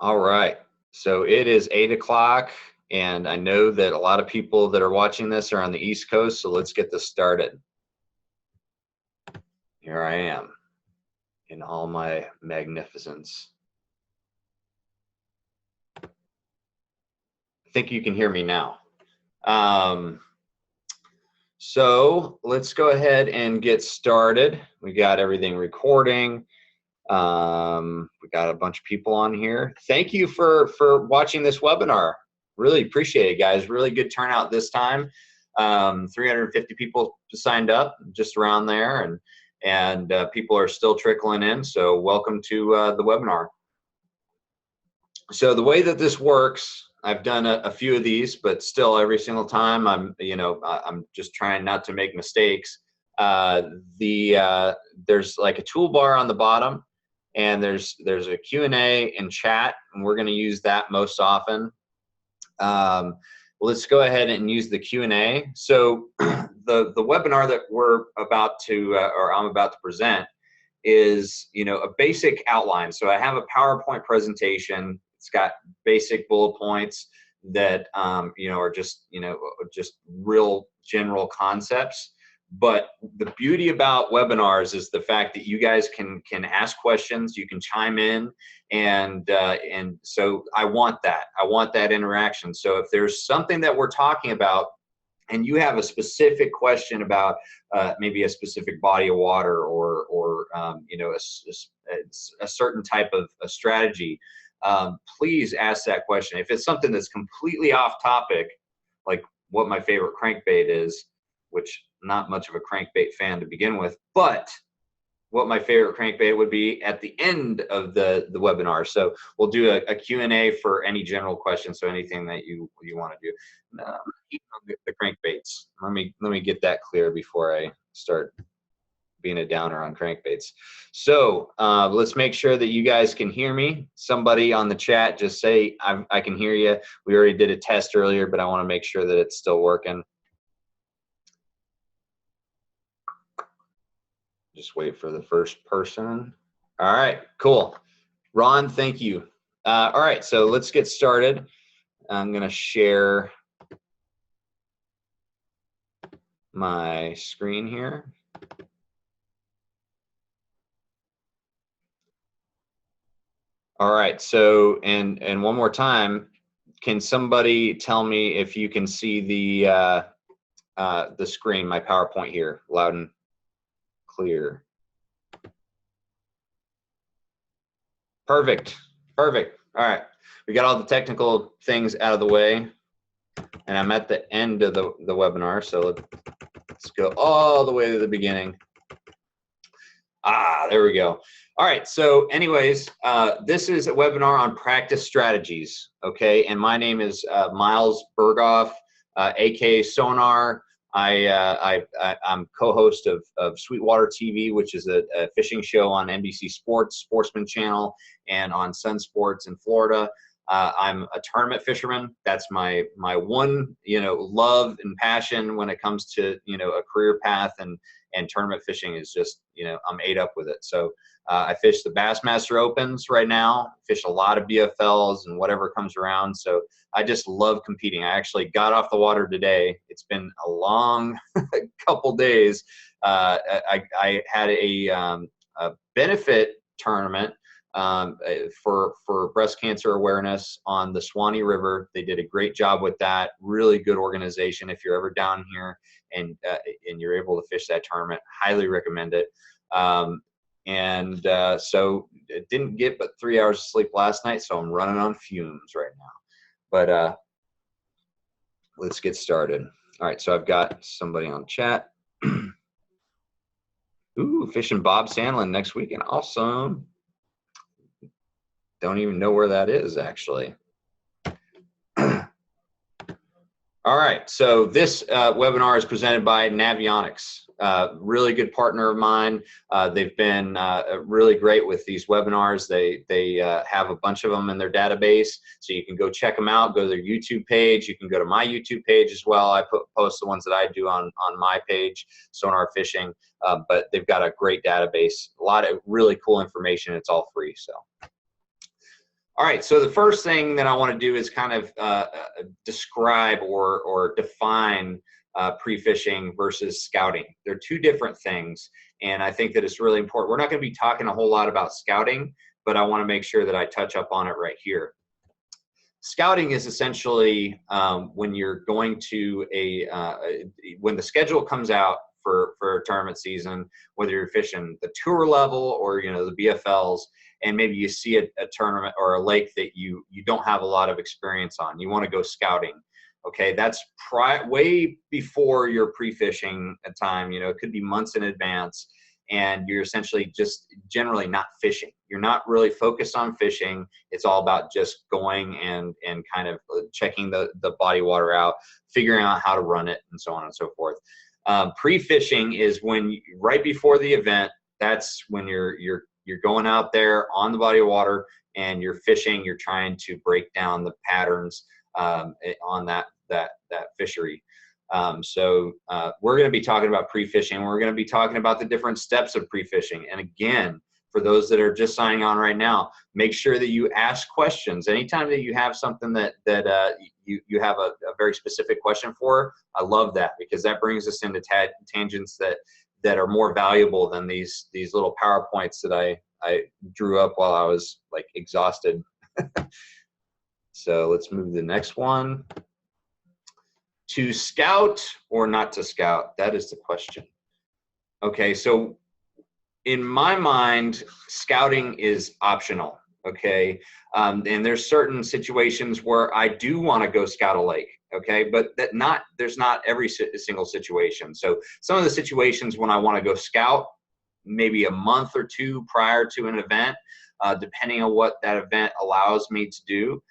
All right, so it is 8 o'clock, and I know that a lot of people that are watching this are on the East Coast, so let's get this started. Here I am in all my magnificence. I think you can hear me now. So let's go ahead and get started. We got everything recording. We got a bunch of people on here. Thank you for watching this webinar. Really appreciate it, guys. Really good turnout this time. 350 people signed up, just around there, and people are still trickling in. So welcome to the webinar. So the way that this works, I've done a few of these, but still every single time I'm just trying not to make mistakes. There's like a toolbar on the bottom, and there's a Q&A and chat, and we're going to use that most often. Let's go ahead and use the Q&A. So the webinar that we're about to or I'm about to present is a basic outline. So I have a PowerPoint presentation. It's got basic bullet points that are just real general concepts. But the beauty about webinars is the fact that you guys can ask questions, you can chime in, and so I want that interaction. So if there's something that we're talking about and you have a specific question about maybe a specific body of water or a certain type of a strategy, please ask that question. If it's something that's completely off topic, like what my favorite crankbait is, which not much of a crankbait fan to begin with, but what my favorite crankbait would be at the end of the webinar. So we'll do a Q&A for any general questions. So anything that you want to do. The crankbaits. Let me get that clear before I start being a downer on crankbaits. So let's make sure that you guys can hear me. Somebody on the chat just say I can hear you. We already did a test earlier, but I want to make sure that it's still working. Just wait for the first person. All right, cool. Ron, thank you. All right, so let's get started. I'm going to share my screen here. All right, so and one more time, can somebody tell me if you can see the screen, my PowerPoint here, loud and clear? Perfect. All right, we got all the technical things out of the way, and I'm at the end of the webinar, so let's go all the way to the beginning. There we go. All right, so anyways, this is a webinar on practice strategies, okay? And my name is Miles Burghoff, aka Sonar. I'm co-host of Sweetwater TV, which is a fishing show on NBC Sports, Sportsman Channel, and on Sun Sports in Florida. I'm a tournament fisherman. That's my one love and passion when it comes to a career path, and tournament fishing is just I'm ate up with it. So I fish the Bassmaster Opens right now. Fish a lot of BFLs and whatever comes around. So I just love competing. I actually got off the water today. It's been a long couple days. I had a benefit tournament for breast cancer awareness on the Swanee River. They did a great job with that. Really good organization. If you're ever down here and you're able to fish that tournament, highly recommend it. So it didn't get but 3 hours of sleep last night, so I'm running on fumes right now. But let's get started. All right, so I've got somebody on chat. Ooh, fishing Bob Sandlin next weekend. Awesome. Don't even know where that is, actually. All right, so this webinar is presented by Navionics. Really good partner of mine. They've been really great with these webinars. They have a bunch of them in their database, so you can go check them out. Go to their YouTube page. You can go to my YouTube page as well. I post the ones that I do on my page, Sonar Fishing. But they've got a great database. A lot of really cool information. It's all free. So, All right, so the first thing that I want to do is kind of describe or define pre-fishing versus scouting. They're two different things, and I think that it's really important. We're not going to be talking a whole lot about scouting, but I want to make sure that I touch up on it right here. Scouting is essentially when you're going to when the schedule comes out for a tournament season, whether you're fishing the tour level or the BFLs, and maybe you see a tournament or a lake that you don't have a lot of experience on. You want to go scouting. Okay, that's way before your pre-fishing time. It could be months in advance, and you're essentially just generally not fishing. You're not really focused on fishing. It's all about just going and kind of checking the body water out, figuring out how to run it, and so on and so forth. Pre-fishing is when right before the event. That's when you're going out there on the body of water and you're fishing. You're trying to break down the patterns on that fishery. So we're going to be talking about pre-fishing. We're going to be talking about the different steps of pre-fishing. And again, for those that are just signing on right now, make sure that you ask questions. Anytime that you have something that you have a very specific question for, I love that, because that brings us into tangents that are more valuable than these little PowerPoints that I drew up while I was like exhausted. So let's move to the next one. To scout or not to scout? That is the question. Okay, so in my mind, scouting is optional. Okay, and there's certain situations where I do want to go scout a lake. Okay, but there's not every single situation. So some of the situations when I want to go scout, maybe a month or two prior to an event, depending on what that event allows me to do,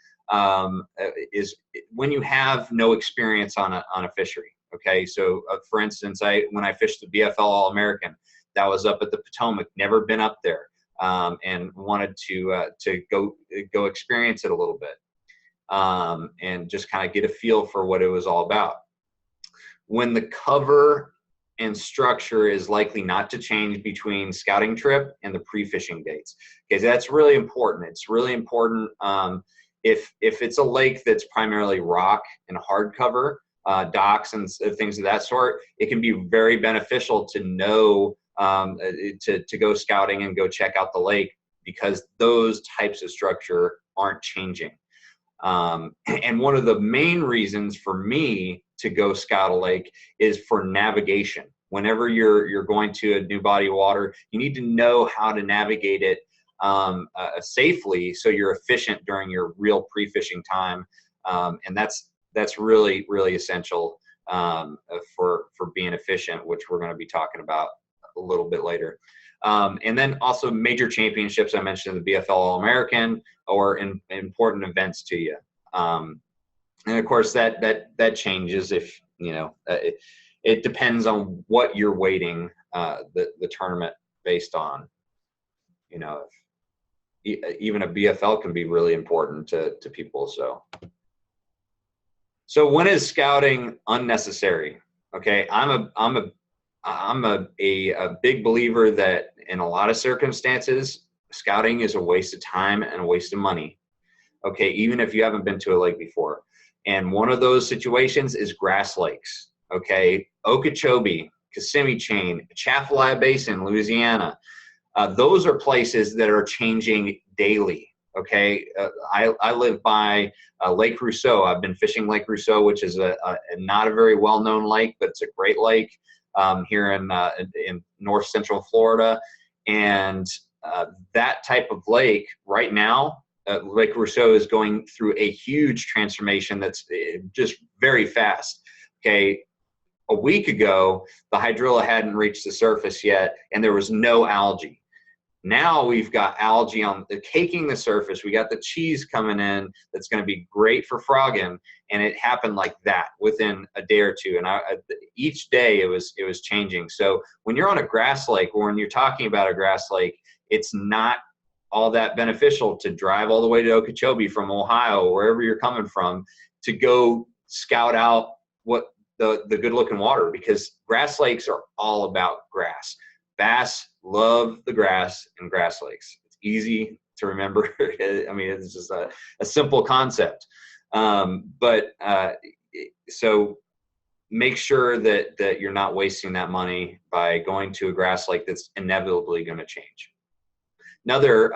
is when you have no experience on a fishery. Okay, so for instance, when I fished the BFL All-American, that was up at the Potomac, never been up there, and wanted to go experience it a little bit, and just kind of get a feel for what it was all about. When the cover and structure is likely not to change between scouting trip and the pre-fishing dates. Okay, that's really important. It's really important if it's a lake that's primarily rock and hard cover, docks and things of that sort, it can be very beneficial to know to go scouting and go check out the lake, because those types of structure aren't changing. And one of the main reasons for me to go scout a lake is for navigation. Whenever you're going to a new body of water, you need to know how to navigate it safely, so you're efficient during your real pre-fishing time, and that's really essential for being efficient, which we're going to be talking about a little bit later. And then also major championships, I mentioned the BFL All-American, or important events to you. And of course that changes if it depends on what you're weighting the tournament based on. Even a BFL can be really important to people. So when is scouting unnecessary? Okay, I'm a big believer that in a lot of circumstances, scouting is a waste of time and a waste of money. Okay, even if you haven't been to a lake before. And one of those situations is grass lakes. Okay, Okeechobee, Kissimmee Chain, Atchafalaya Basin, Louisiana. Those are places that are changing daily. Okay, I live by Lake Rousseau. I've been fishing Lake Rousseau, which is not a very well-known lake, but it's a great lake here in north central Florida. And that type of lake right now, Lake Rousseau is going through a huge transformation that's just very fast. Okay, a week ago, the hydrilla hadn't reached the surface yet, and there was no algae. Now we've got algae caking the surface. We got the cheese coming in that's going to be great for frogging, and it happened like that within a day or two. And each day it was changing. So when you're on a grass lake, or when you're talking about a grass lake, it's not all that beneficial to drive all the way to Okeechobee from Ohio, or wherever you're coming from, to go scout out what the good looking water, because grass lakes are all about grass. Bass love the grass in grass lakes. It's easy to remember. I mean, it's just a simple concept. So make sure that you're not wasting that money by going to a grass lake that's inevitably going to change. Another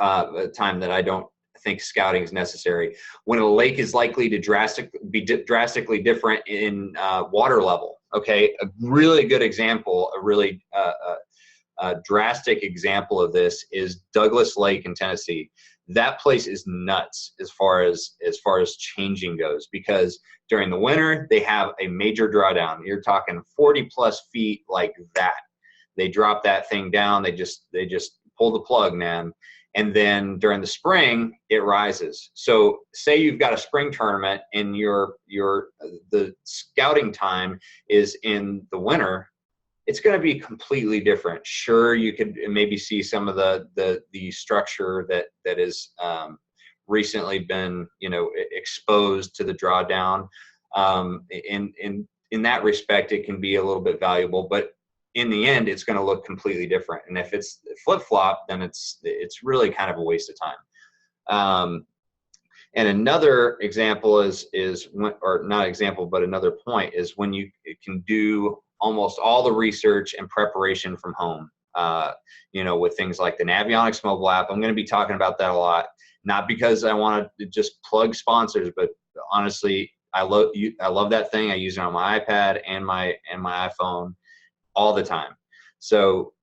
time that I don't think scouting is necessary, when a lake is likely to be drastically different in water level. Okay, a really good example, a really drastic example of this is Douglas Lake in Tennessee. That place is nuts as far as changing goes, because during the winter they have a major drawdown. You're talking 40 plus feet like that. They drop that thing down. They just pull the plug, man. And then during the spring it rises. So say you've got a spring tournament and the scouting time is in the winter, it's going to be completely different. Sure, you could maybe see some of the structure that is recently been, you know, exposed to the drawdown. In that respect, it can be a little bit valuable, but in the end, it's going to look completely different. And if it's flip-flop, then it's really kind of a waste of time. And another example or not example, but another point is when you can do almost all the research and preparation from home, you know, with things like the Navionics mobile app. I'm going to be talking about that a lot, not because I want to just plug sponsors, but honestly, I love that thing. I use it on my iPad and my iPhone all the time. So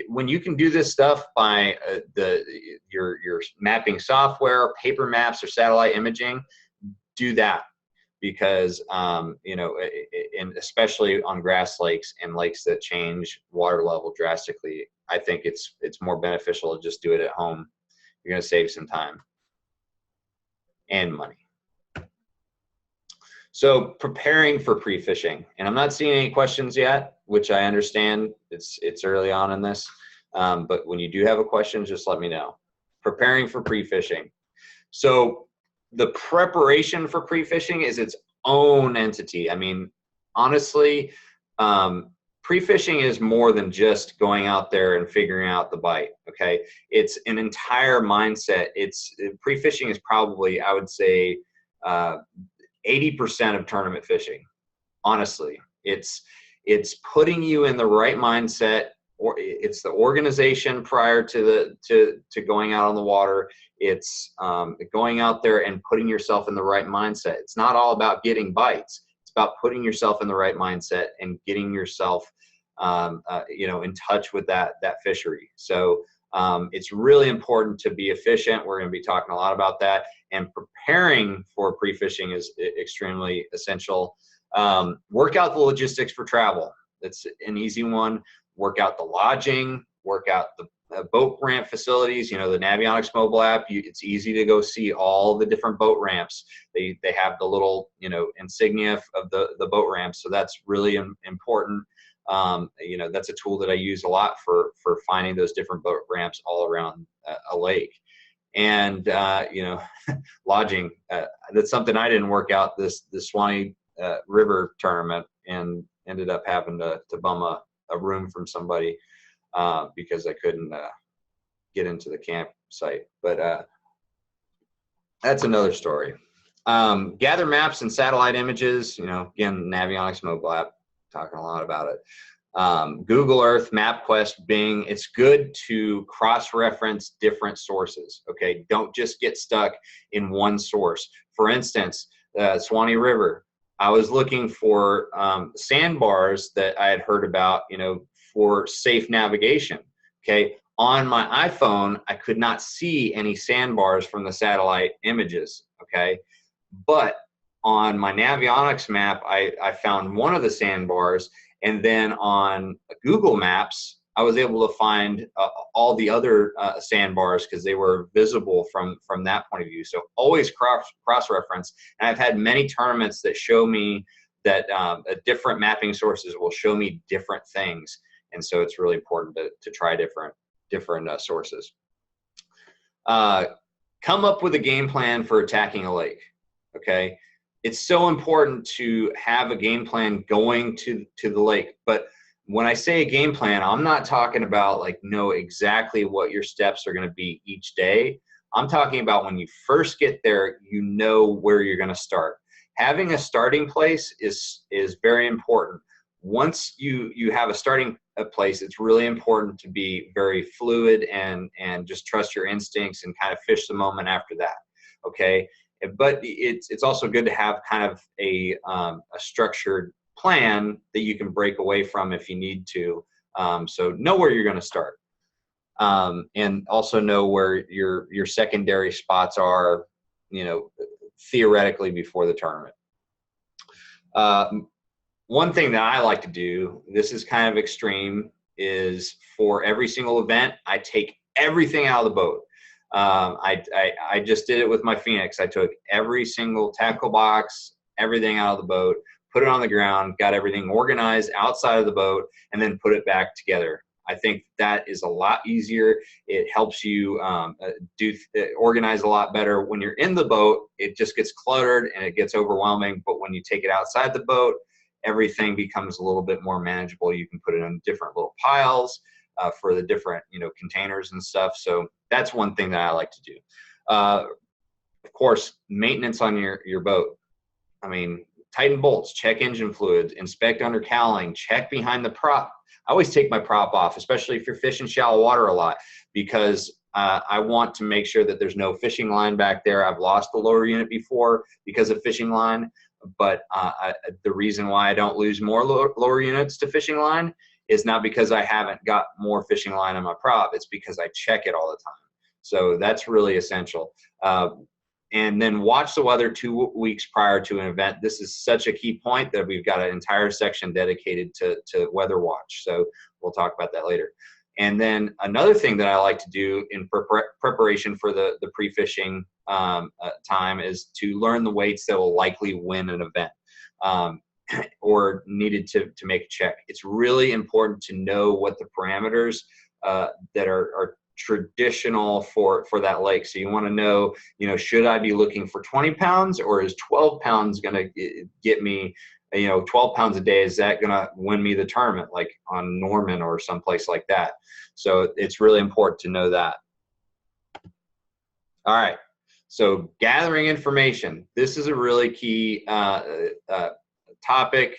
when you can do this stuff by your mapping software, paper maps, or satellite imaging, do that. Because you know, and especially on grass lakes and lakes that change water level drastically, I think it's more beneficial to just do it at home. You're going to save some time and money. So preparing for pre-fishing, and I'm not seeing any questions yet, which I understand. It's early on in this, but when you do have a question, just let me know. Preparing for pre-fishing. So the preparation for pre-fishing is its own entity. I mean, honestly, pre-fishing is more than just going out there and figuring out the bite. Okay, it's an entire mindset. Pre-fishing is probably, I would say, 80% of tournament fishing. Honestly, it's putting you in the right mindset, or it's the organization prior to going out on the water. It's going out there and putting yourself in the right mindset. It's not all about getting bites. It's about putting yourself in the right mindset and getting yourself, you know, in touch with that fishery. So it's really important to be efficient. We're going to be talking a lot about that, and preparing for pre-fishing is extremely essential. Work out the logistics for travel. That's an easy one. Work out the lodging, work out the boat ramp facilities. You know, the Navionics mobile app, it's easy to go see all the different boat ramps. They have the little, you know, insignia of the boat ramps. So that's really important. You know, that's a tool that I use a lot for finding those different boat ramps all around a lake. And you know, lodging, that's something I didn't work out the Swanee River tournament, and ended up having to bum a room from somebody because I couldn't get into the campsite. But that's another story. Gather maps and satellite images. You know, again, Navionics mobile app, talking a lot about it. Google Earth, MapQuest, Bing. It's good to cross-reference different sources. Okay, don't just get stuck in one source. For instance, Swanee River. I was looking for sandbars that I had heard about, you know, for safe navigation. Okay, on my iPhone, I could not see any sandbars from the satellite images. Okay, but on my Navionics map, I found one of the sandbars, and then on Google Maps, I was able to find all the other sandbars because they were visible from that point of view. So always cross-reference. And I've had many tournaments that show me that different mapping sources will show me different things. And so it's really important to try different sources. Come up with a game plan for attacking a lake. Okay, it's so important to have a game plan going to the lake, but when I say a game plan, I'm not talking about like know exactly what your steps are going to be each day. I'm talking about when you first get there, you know where you're going to start. Having a starting place is very important. Once you have a starting place, it's really important to be very fluid and just trust your instincts and kind of fish the moment after that. Okay, but it's also good to have kind of a structured plan that you can break away from if you need to. So know where you're going to start, and also know where your secondary spots are, you know, theoretically before the tournament. One thing that I like to do, this is kind of extreme, is for every single event, I take everything out of the boat. I just did it with my Phoenix. I took every single tackle box, everything out of the boat, put it on the ground, got everything organized outside of the boat, and then put it back together. I think that is a lot easier. It helps you organize a lot better. When you're in the boat, it just gets cluttered and it gets overwhelming. But when you take it outside the boat, everything becomes a little bit more manageable. You can put it in different little piles for the different, you know, containers and stuff. So that's one thing that I like to do. Of course, maintenance on your boat. I mean, tighten bolts, check engine fluids, inspect under cowling, check behind the prop. I always take my prop off, especially if you're fishing shallow water a lot, because I want to make sure that there's no fishing line back there. I've lost the lower unit before because of fishing line, but the reason why I don't lose more lower units to fishing line is not because I haven't got more fishing line on my prop. It's because I check it all the time. So that's really essential. And then watch the weather 2 weeks prior to an event. This is such a key point that we've got an entire section dedicated to weather watch. So we'll talk about that later. And then another thing that I like to do in preparation for the pre-fishing time is to learn the weights that will likely win an event or needed to make a check. It's really important to know what the parameters that are traditional for that lake. So you want to know, you know, should I be looking for 20 pounds, or is 12 pounds going to get me, you know, 12 pounds a day? Is that going to win me the tournament, like on Norman or someplace like that? So it's really important to know that. All right. So gathering information. This is a really key topic.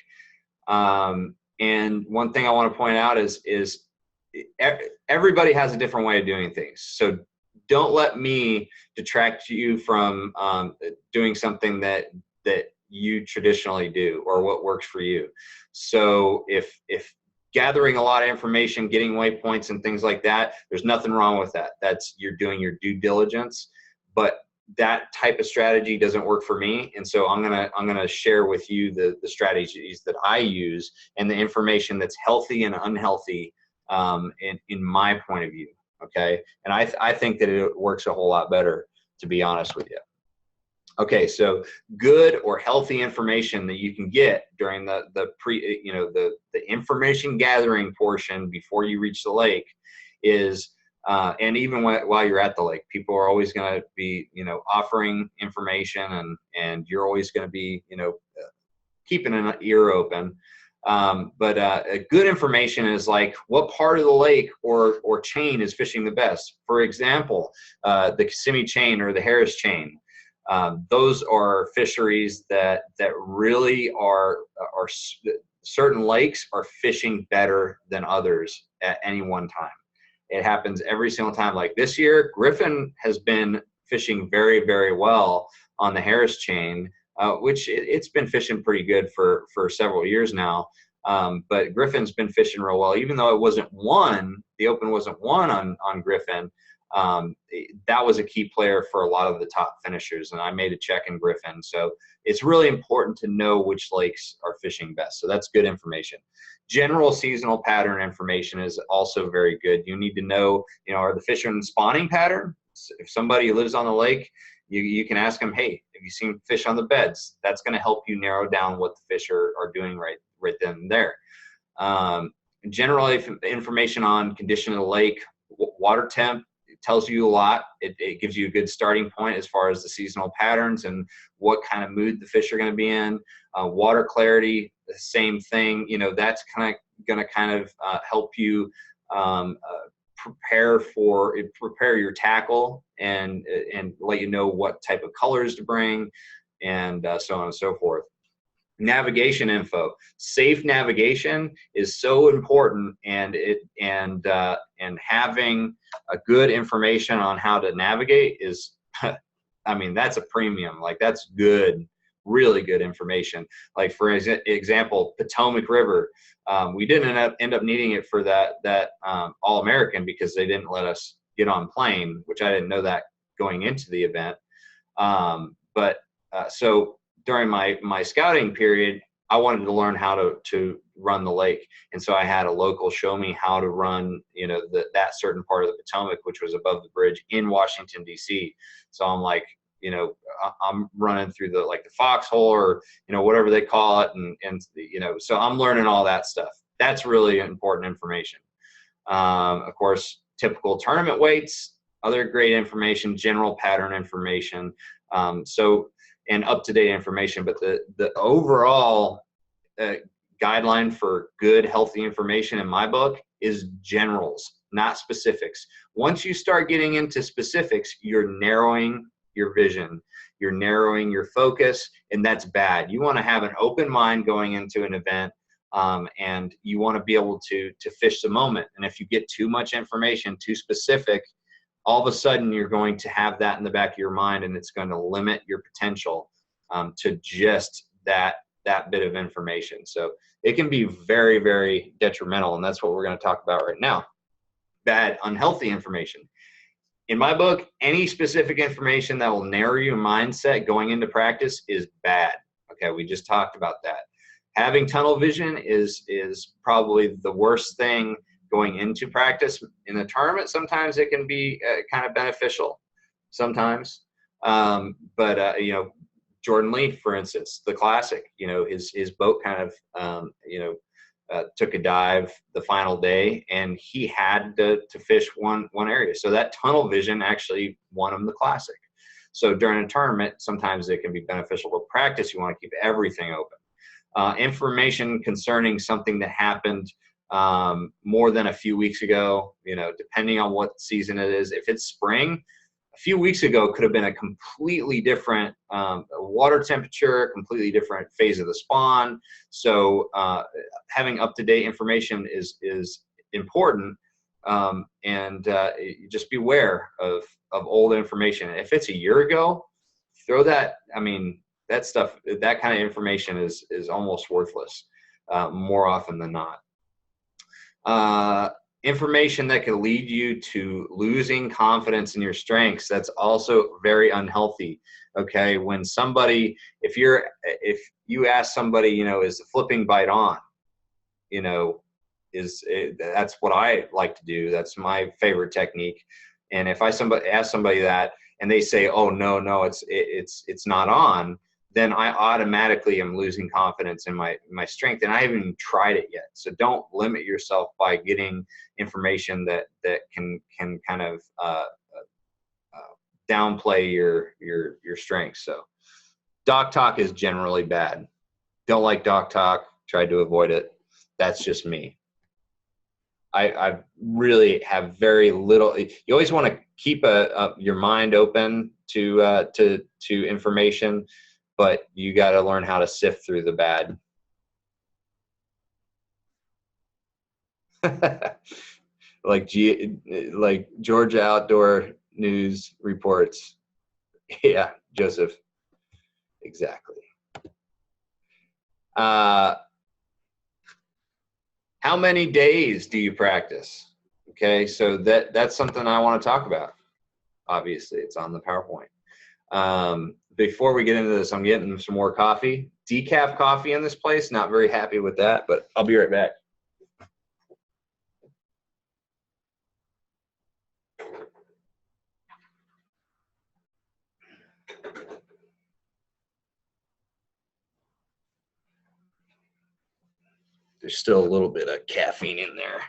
And one thing I want to point out is everybody has a different way of doing things. So don't let me detract you from doing something that you traditionally do or what works for you. So if gathering a lot of information, getting waypoints and things like that, there's nothing wrong with that. That's, you're doing your due diligence, but that type of strategy doesn't work for me. And so I'm gonna share with you the strategies that I use and the information that's healthy and unhealthy in my point of view. Okay. And I think that it works a whole lot better, to be honest with you. Okay. So good or healthy information that you can get during the information gathering portion before you reach the lake is, and even while you're at the lake, people are always going to be, you know, offering information, and you're always going to be, you know, keeping an ear open. But good information is like, what part of the lake or chain is fishing the best? For example, the Kissimmee chain or the Harris chain. Those are fisheries that really are certain lakes are fishing better than others at any one time. It happens every single time. Like this year, Griffin has been fishing very, very well on the Harris chain, which it's been fishing pretty good for several years now. But Griffin's been fishing real well, even though it wasn't won. The Open wasn't won on Griffin. That was a key player for a lot of the top finishers, and I made a check in Griffin. So it's really important to know which lakes are fishing best. So that's good information. General seasonal pattern information is also very good. You need to know, you know, are the fish in spawning pattern? If somebody lives on the lake, you can ask them, hey, have you seen fish on the beds? That's going to help you narrow down what the fish are doing right then and there. General information on condition of the lake, water temp, tells you a lot. It gives you a good starting point as far as the seasonal patterns and what kind of mood the fish are going to be in. Water clarity, the same thing. You know, that's kind of gonna kind of help you prepare your tackle and let you know what type of colors to bring, and so on and so forth. Navigation info. Safe navigation is so important, and having a good information on how to navigate is I mean, that's a premium. Like, that's good, really good information. Like, for example, Potomac River, we didn't end up needing it for that All-American because they didn't let us get on plane, which I didn't know that going into the event. So during my scouting period, I wanted to learn how to run the lake, and so I had a local show me how to run, you know, that certain part of the Potomac, which was above the bridge in Washington D.C. So I'm like, you know, I'm running through the foxhole, or, you know, whatever they call it, and you know, so I'm learning all that stuff. That's really important information. Of course, typical tournament weights, other great information, general pattern information. And up-to-date information, but the overall guideline for good, healthy information in my book is generals, not specifics. Once you start getting into specifics, you're narrowing your vision, you're narrowing your focus, and that's bad. You want to have an open mind going into an event, and you want to be able to fish the moment. And if you get too much information, too specific, all of a sudden you're going to have that in the back of your mind, and it's going to limit your potential to just that bit of information. So it can be very, very detrimental, and that's what we're going to talk about right now. Bad, unhealthy information. In my book, any specific information that will narrow your mindset going into practice is bad. Okay, we just talked about that. Having tunnel vision is probably the worst thing going into practice. In the tournament, sometimes it can be kind of beneficial, sometimes. You know, Jordan Lee, for instance, the Classic, you know, his boat kind of, took a dive the final day, and he had to fish one area. So that tunnel vision actually won him the Classic. So during a tournament, sometimes it can be beneficial. But practice, you want to keep everything open. Information concerning something that happened more than a few weeks ago, you know, depending on what season it is. If it's spring, a few weeks ago could have been a completely different water temperature, completely different phase of the spawn. So having up-to-date information is important, and just beware of old information. If it's a year ago, throw that. I mean, that stuff, that kind of information is almost worthless more often than not. Information that can lead you to losing confidence in your strengths, that's also very unhealthy. Okay, when somebody, if you ask somebody, you know, is the flipping bite on, you know, that's what I like to do. That's my favorite technique. And if ask somebody that, and they say, oh no, it's not on, then I automatically am losing confidence in my strength, and I haven't even tried it yet. So don't limit yourself by getting information that can kind of downplay your strengths. So doc talk is generally bad. Don't like doc talk. Try to avoid it. That's just me. I really have very little. You always want to keep your mind open to information, but you got to learn how to sift through the bad. like Georgia Outdoor News reports. Yeah, Joseph. Exactly. How many days do you practice? Okay, so that's something I want to talk about. Obviously, it's on the PowerPoint. Before we get into this, I'm getting some more coffee. Decaf coffee in this place. Not very happy with that, but I'll be right back. There's still a little bit of caffeine in there.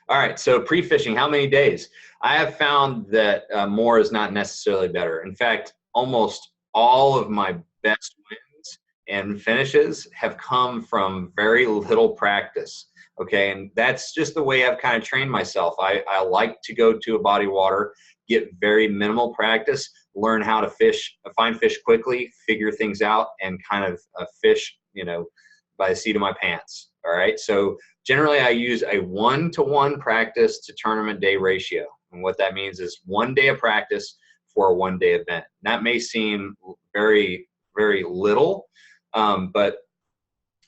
All right, so pre-fishing, how many days? I have found that more is not necessarily better. In fact, almost all of my best wins and finishes have come from very little practice. Okay, and that's just the way I've kind of trained myself. I like to go to a body of water, get very minimal practice, learn how to fish, find fish quickly, figure things out, and kind of fish, you know, by the seat of my pants. All right, so generally I use a 1-to-1 practice to tournament day ratio. And what that means is 1 day of practice for a 1 day event. That may seem very, very little, but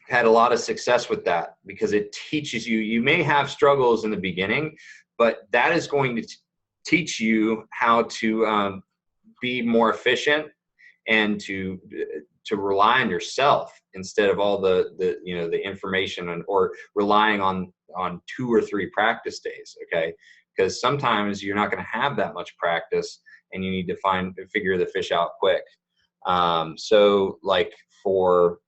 had a lot of success with that because it teaches you, you may have struggles in the beginning, but that is going to teach you how to be more efficient and to rely on yourself instead of all the you know, the information or relying on 2 or 3 practice days. Okay, because sometimes you're not going to have that much practice and you need to figure the fish out quick. So like for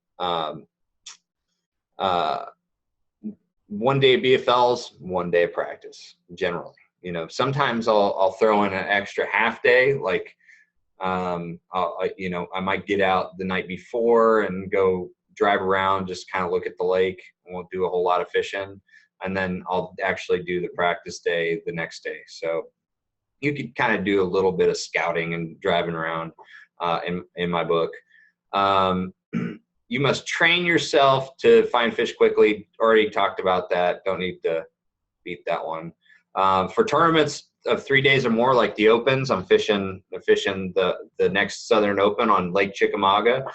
1 day BFLs, 1 day of practice generally. You know, sometimes I'll throw in an extra half day, like you know, I might get out the night before and go drive around, just kind of look at the lake. I won't do a whole lot of fishing, and then I'll actually do the practice day the next day. So you could kind of do a little bit of scouting and driving around in my book. You must train yourself to find fish quickly. Already talked about that. Don't need to beat that one. For tournaments of 3 days or more, like the Opens, I'm fishing the next Southern Open on Lake Chickamauga.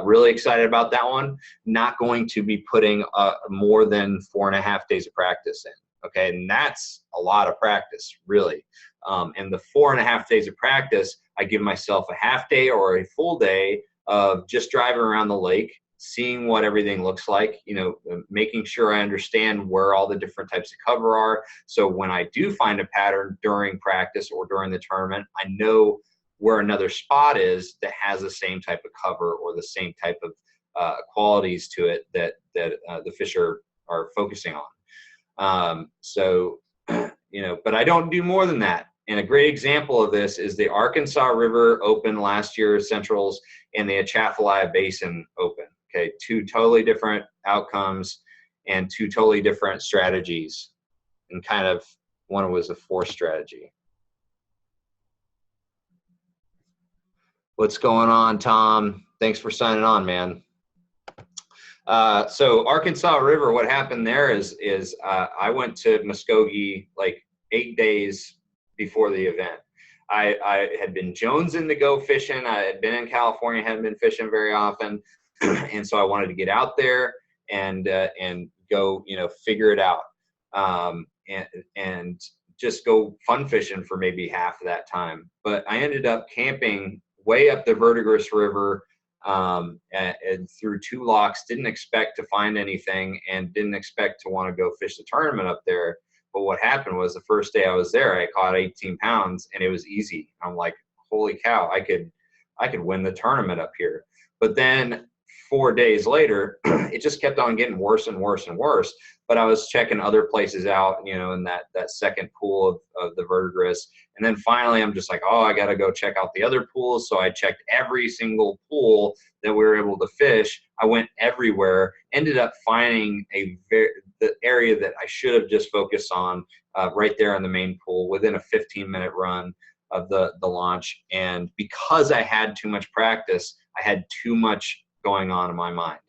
Really excited about that one. Not going to be putting more than 4.5 days of practice in. Okay, and that's a lot of practice, really. And the 4.5 days of practice, I give myself a half day or a full day of just driving around the lake, seeing what everything looks like, you know, making sure I understand where all the different types of cover are. So when I do find a pattern during practice or during the tournament, I know where another spot is that has the same type of cover or the same type of qualities to it that the fish are focusing on. So, you know, but I don't do more than that. And a great example of this is the Arkansas River Open last year, Centrals, and the Atchafalaya Basin Open. Okay, 2 totally different outcomes and 2 totally different strategies. And kind of one was a 4th strategy. What's going on, Tom? Thanks for signing on, man. So Arkansas River, what happened there is I went to Muskogee like 8 days before the event. I had been jonesing to go fishing. I had been in California, hadn't been fishing very often, and so I wanted to get out there and go, you know, figure it out, and just go fun fishing for maybe half of that time. But I ended up camping way up the Verdigris River and through 2 locks. Didn't expect to find anything and didn't expect to want to go fish the tournament up there. But what happened was the first day I was there, I caught 18 pounds and it was easy. I'm like, holy cow, I could win the tournament up here. But then 4 days later, it just kept on getting worse and worse and worse. But I was checking other places out, you know, in that second pool of the Verdigris. And then finally, I'm just like, oh, I got to go check out the other pools. So I checked every single pool that we were able to fish. I went everywhere, ended up finding the area that I should have just focused on right there in the main pool within a 15-minute run of the launch. And because I had too much practice, I had too much going on in my mind.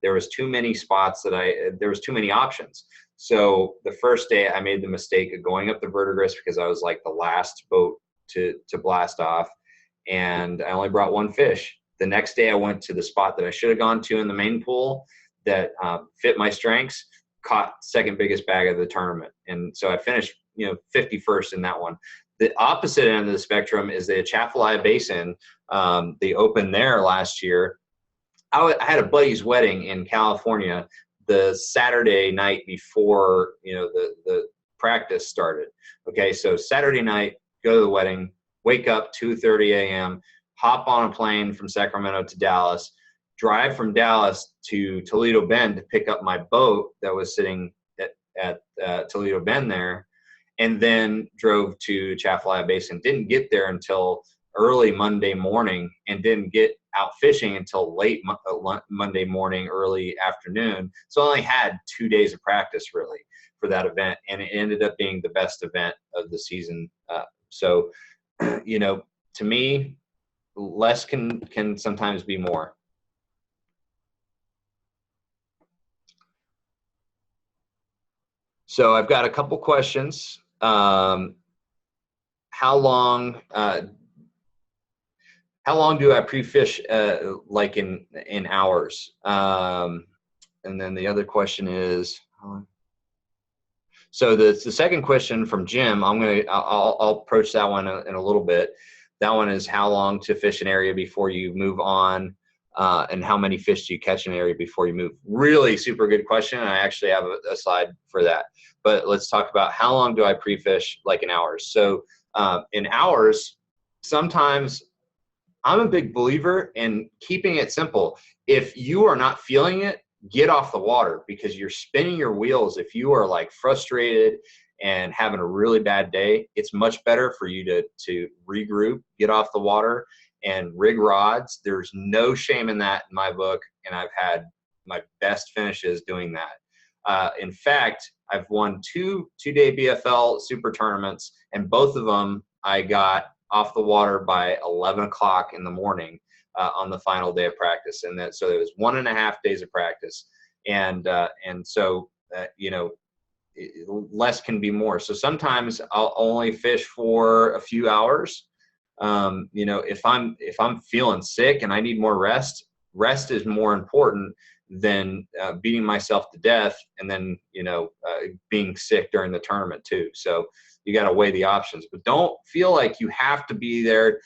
There was too many spots there was too many options. So the first day I made the mistake of going up the Verdigris because I was like the last boat to blast off, and I only brought 1 fish. The next day I went to the spot that I should have gone to in the main pool that fit my strengths, caught 2nd biggest bag of the tournament. And so I finished, you know, 51st in that one. The opposite end of the spectrum is the Atchafalaya Basin, the Open there last year. I had a buddy's wedding in California the Saturday night before, you know, the practice started. Okay, so Saturday night, go to the wedding, wake up 2:30 a.m., hop on a plane from Sacramento to Dallas, drive from Dallas to Toledo Bend to pick up my boat that was sitting at Toledo Bend there, and then drove to Atchafalaya Basin. Didn't get there until early Monday morning and didn't get out fishing until late Monday morning, early afternoon. So I only had 2 days of practice really for that event, and it ended up being the best event of the season. So, you know, to me, less can sometimes be more. So I've got a couple questions. How long do I pre-fish, like in hours? And then the other question is, so the second question from Jim, I'll approach that one in a little bit. That one is how long to fish an area before you move on, and how many fish do you catch in an area before you move? Really super good question. I actually have a slide for that. But let's talk about how long do I pre-fish, like in hours. So in hours, sometimes I'm a big believer in keeping it simple. If you are not feeling it, get off the water, because you're spinning your wheels. If you are like frustrated and having a really bad day, it's much better for you to regroup, get off the water, and rig rods. There's no shame in that in my book, and I've had my best finishes doing that. In fact, I've won two-day BFL super tournaments, and both of them I got off the water by 11 o'clock in the morning on the final day of practice. And so it was 1.5 days of practice. And so, you know, less can be more. So sometimes I'll only fish for a few hours. You know, if I'm feeling sick and I need more rest is more important than beating myself to death and then, you know, being sick during the tournament too. So you got to weigh the options, but don't feel like you have to be there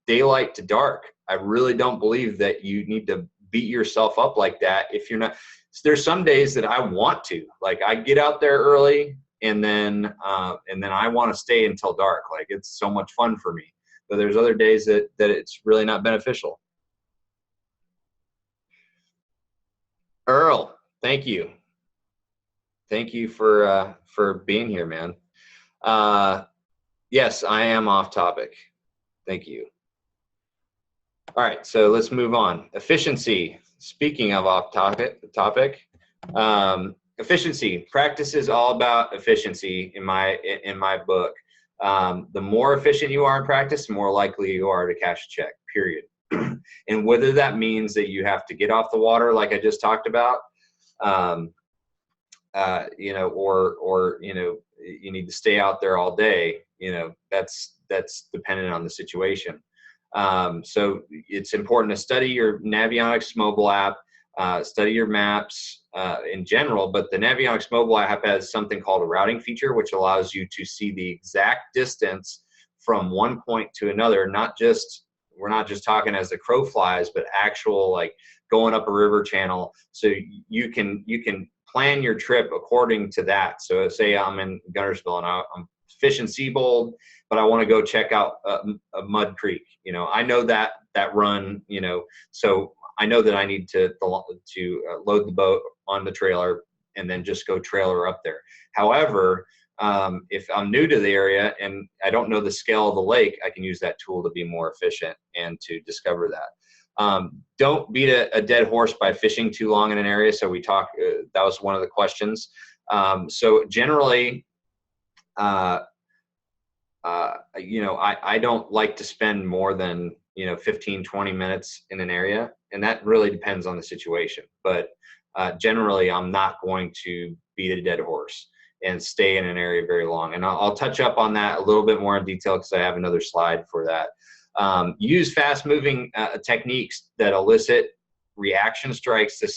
daylight to dark. I really don't believe that you need to beat yourself up like that. If you're not, there's some days that I want to, like, I get out there early and then I want to stay until dark. Like, it's so much fun for me. But there's other days that it's really not beneficial. Earl, thank you. Thank you for being here, man. Yes, I am off topic. Thank you. All right, so let's move on. Efficiency. Speaking of off topic, efficiency. Practice is all about efficiency in my book. The more efficient you are in practice, the more likely you are to cash a check, period. And whether that means that you have to get off the water, like I just talked about, you know, or you know, you need to stay out there all day, you know, that's dependent on the situation. So it's important to study your Navionics mobile app, study your maps in general, but the Navionics mobile app has something called a routing feature, which allows you to see the exact distance from one point to another. We're not just talking as the crow flies, but actual, like, going up a river channel. So you can plan your trip according to that. So say I'm in Guntersville and I'm fishing Seabold, but I want to go check out a Mud Creek. You know, I know that run, you know, so I know that I need to load the boat on the trailer and then just go trailer up there. However, if I'm new to the area and I don't know the scale of the lake, I can use that tool to be more efficient and to discover that. Don't beat a dead horse by fishing too long in an area. So we talked, that was one of the questions. So generally, you know, I don't like to spend more than, you know, 15, 20 minutes in an area. And that really depends on the situation. But generally, I'm not going to beat a dead horse and stay in an area very long. And I'll touch up on that a little bit more in detail because I have another slide for that. Use fast-moving techniques that elicit reaction strikes to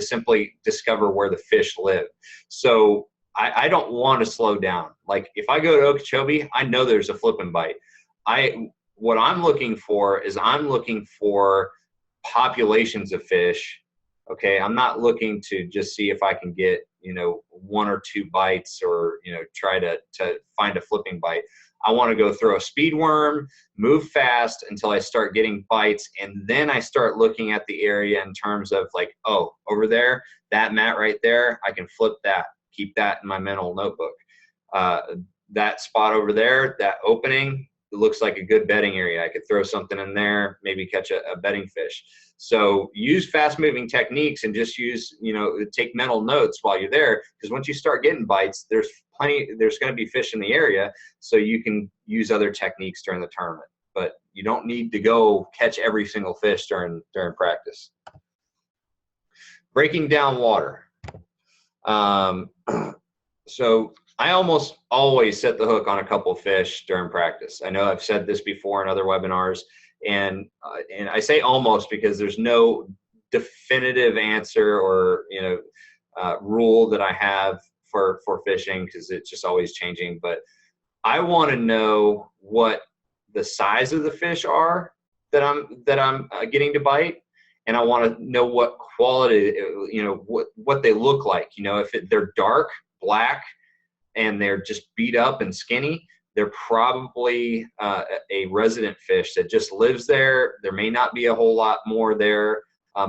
simply discover where the fish live. So I don't want to slow down. Like, if I go to Okeechobee, I know there's a flipping bite. What I'm looking for is populations of fish. Okay, I'm not looking to just see if I can get, you know, 1 or 2 bites or, you know, try to find a flipping bite. I want to go throw a speed worm, move fast until I start getting bites, and then I start looking at the area in terms of, like, oh, over there, that mat right there, I can flip that. Keep that in my mental notebook. That spot over there, that opening, it looks like a good bedding area. I could throw something in there, maybe catch a bedding fish. So use fast moving techniques and just use, take mental notes while you're there, because once you start getting bites, there's going to be fish in the area, so you can use other techniques during the tournament. But you don't need to go catch every single fish during practice. Breaking down water. So I almost always set the hook on a couple of fish during practice. I know I've said this before in other webinars, and I say almost because there's no definitive answer or rule that I have for fishing, because it's just always changing. But I want to know what the size of the fish are that I'm getting to bite, and I want to know what quality, what they look like. If they're dark black and they're just beat up and skinny, they're probably a resident fish that just lives there. There may not be a whole lot more there,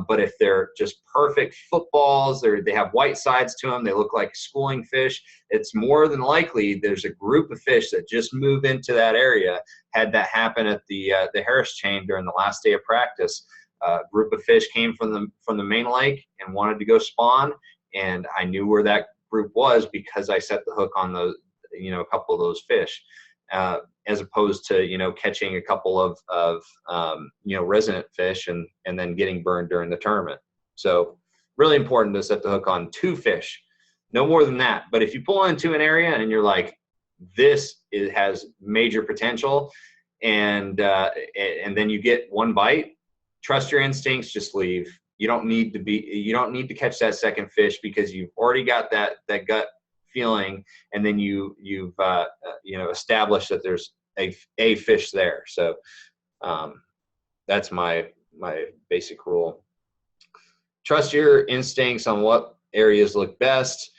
but if they're just perfect footballs, they have white sides to them, they look like schooling fish, it's more than likely there's a group of fish that just moved into that area. Had that happen at the Harris chain during the last day of practice. A group of fish came from the main lake and wanted to go spawn, and I knew where that group was because I set the hook on those, a couple of those fish, as opposed to catching a couple of resident fish and then getting burned during the tournament. So really important to set the hook on 2 fish, no more than that. But if you pull into an area and you're like, it has major potential, and then you get 1 bite, trust your instincts, just leave. You don't need to catch that second fish, because you've already got that gut feeling, and then you've established that there's a fish there. So that's my basic rule. Trust your instincts on what areas look best.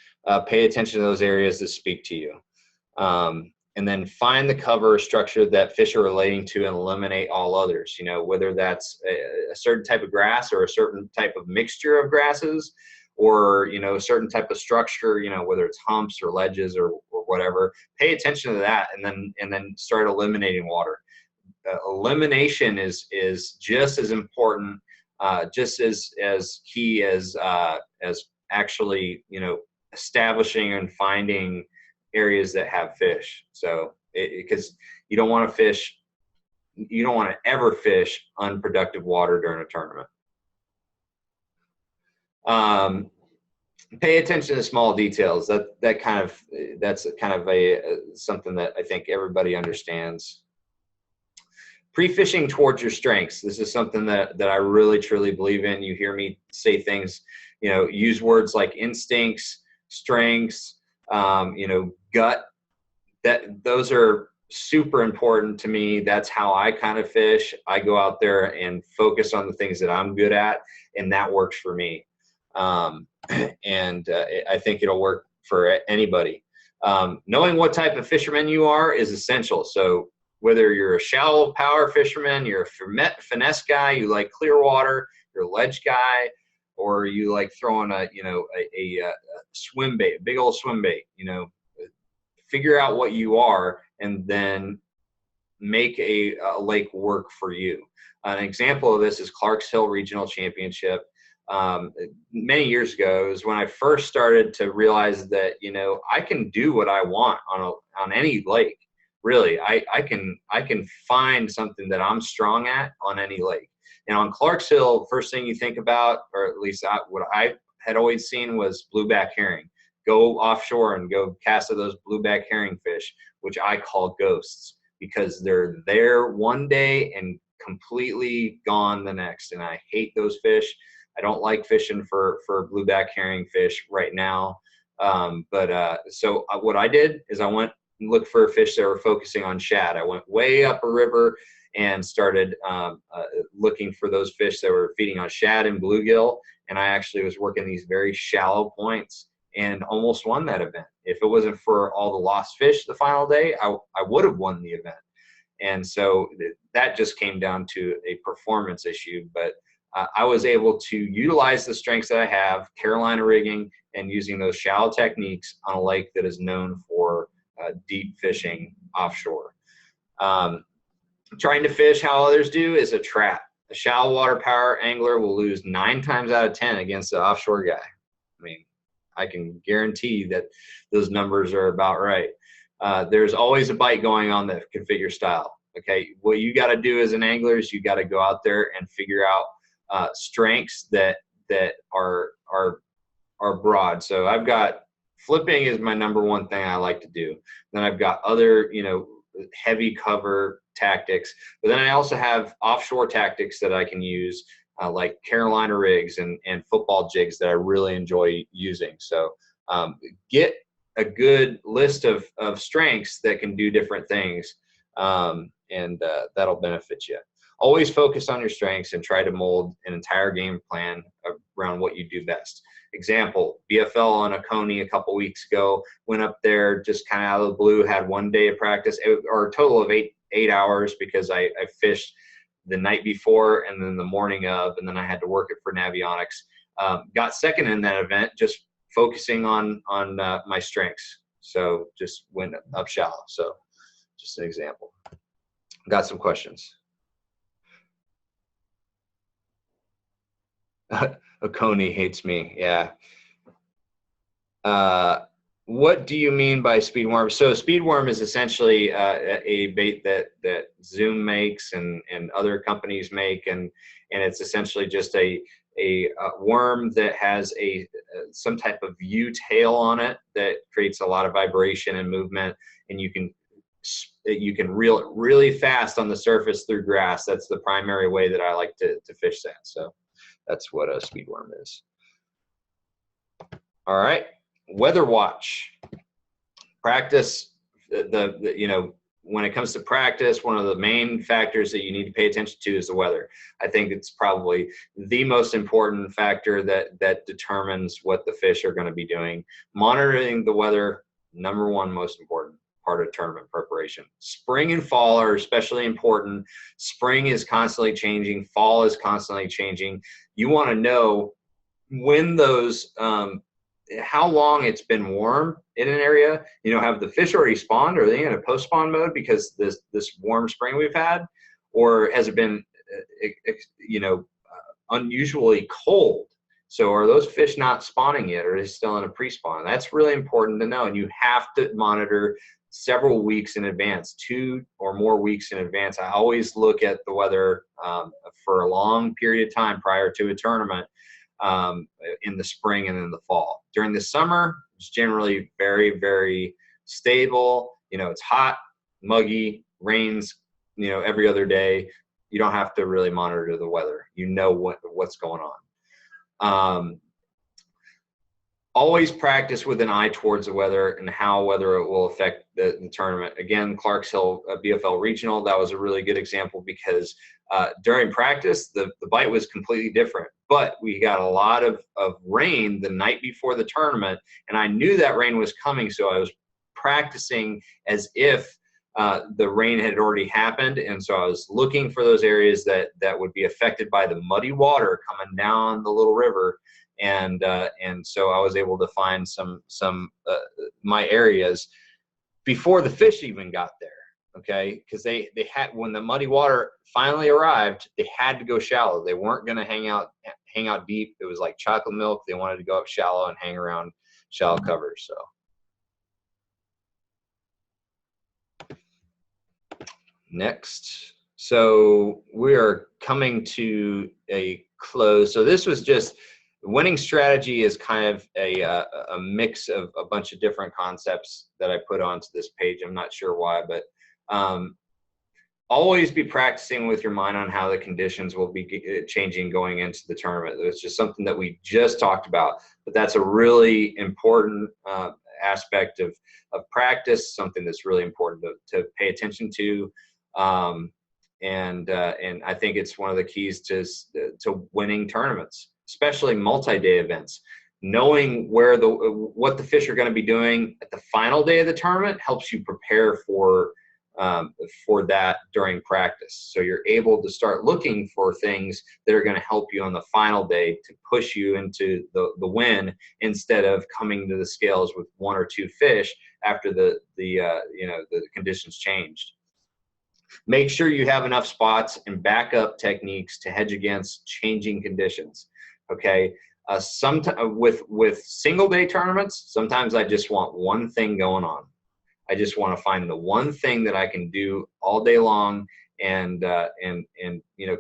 Pay attention to those areas that speak to you. And then find the cover structure that fish are relating to and eliminate all others, whether that's a certain type of grass or a certain type of mixture of grasses, or, a certain type of structure, whether it's humps or ledges or whatever. Pay attention to that, and then start eliminating water. Elimination is just as important, just as key as actually, establishing and finding areas that have fish. So because you don't want to ever fish unproductive water during a tournament. Pay attention to small details. That's kind of something that I think everybody understands. Prefishing towards your strengths. This is something that I really truly believe in. You hear me say things, use words like instincts, strengths, gut. Those are super important to me. That's how I kind of fish. I go out there and focus on the things that I'm good at, and that works for me. I think it'll work for anybody. Knowing what type of fisherman you are is essential. So whether you're a shallow power fisherman, you're a finesse guy, you like clear water, you're a ledge guy, or you like throwing a swim bait, a big old swim bait, figure out what you are and then make a lake work for you. An example of this is Clark's Hill Regional Championship. Many years ago is when I first started to realize that, I can do what I want on any lake. Really, I can find something that I'm strong at on any lake. And on Clark's Hill, first thing you think about, or at least what I had always seen, was blueback herring. Go offshore and go cast at those blueback herring fish, which I call ghosts, because they're there one day and completely gone the next. And I hate those fish. I don't like fishing for blueback herring fish right now. So what I did is I went and looked for fish that were focusing on shad. I went way up a river and started looking for those fish that were feeding on shad and bluegill. And I actually was working these very shallow points and almost won that event. If it wasn't for all the lost fish the final day, I would have won the event. And so that just came down to a performance issue. But I was able to utilize the strengths that I have, Carolina rigging, and using those shallow techniques on a lake that is known for deep fishing offshore. Trying to fish how others do is a trap. A shallow water power angler will lose 9 times out of 10 against the offshore guy. I mean, I can guarantee that those numbers are about right. There's always a bite going on that can fit your style. Okay, what you got to do as an angler is you got to go out there and figure out strengths that are broad. So I've got flipping is my #1 thing I like to do. Then I've got other, you know, heavy cover tactics, but then I also have offshore tactics that I can use, like Carolina rigs and football jigs that I really enjoy using. So get a good list of strengths that can do different things, and that'll benefit you. Always focus on your strengths and try to mold an entire game plan around what you do best. Example, BFL on a Coney a couple weeks ago, went up there just kind of out of the blue, had 1 day of practice, or a total of eight hours, because I fished the night before and then the morning of, and then I had to work it for Navionics. Got second in that event, just focusing on my strengths. So just went up shallow. So just an example. Got some questions. Oconee hates me. Yeah. What do you mean by speed worm? So speed worm is essentially a bait that Zoom makes and other companies make, and it's essentially just a worm that has some type of U tail on it that creates a lot of vibration and movement, and you can reel it really fast on the surface through grass. That's the primary way that I like to fish that. So that's what a speed worm is. All right, weather watch. Practice, you know, when it comes to practice, one of the main factors that you need to pay attention to is the weather. I think it's probably the most important factor that determines what the fish are going to be doing. Monitoring the weather, #1 most important part of tournament preparation. Spring and fall are especially important. Spring is constantly changing. Fall is constantly changing. You want to know when those, how long it's been warm in an area. You know, have the fish already spawned? Are they in a post-spawn mode because this warm spring we've had? Or has it been, you know, unusually cold? So are those fish not spawning yet, or are they still in a pre-spawn? That's really important to know, and you have to monitor several weeks in advance, 2 or more weeks in advance. I always look at the weather for a long period of time prior to a tournament, in the spring and in the fall. During the summer, it's generally very, very stable. You know, it's hot, muggy, rains, you know, every other day. You don't have to really monitor the weather. You know what's going on. Always practice with an eye towards the weather and how weather it will affect the tournament. Again, Clarks Hill BFL Regional, that was a really good example, because during practice, the bite was completely different. But we got a lot of rain the night before the tournament, and I knew that rain was coming, so I was practicing as if the rain had already happened, and so I was looking for those areas that would be affected by the muddy water coming down the little river. And so I was able to find some my areas before the fish even got there. Okay, because they had, when the muddy water finally arrived, they had to go shallow. They weren't going to hang out deep. It was like chocolate milk. They wanted to go up shallow and hang around shallow cover. So next, so we are coming to a close. So this was just, winning strategy is kind of a mix of a bunch of different concepts that I put onto this page. I'm not sure why, but always be practicing with your mind on how the conditions will be changing going into the tournament. It's just something that we just talked about, but that's a really important aspect of practice, something that's really important to pay attention to. And I think it's one of the keys to winning tournaments, especially multi-day events. Knowing what the fish are going to be doing at the final day of the tournament helps you prepare for that during practice. So you're able to start looking for things that are going to help you on the final day to push you into the win, instead of coming to the scales with 1 or 2 fish after the conditions changed. Make sure you have enough spots and backup techniques to hedge against changing conditions. Okay. With single day tournaments, sometimes I just want one thing going on. I just want to find the one thing that I can do all day long and you know,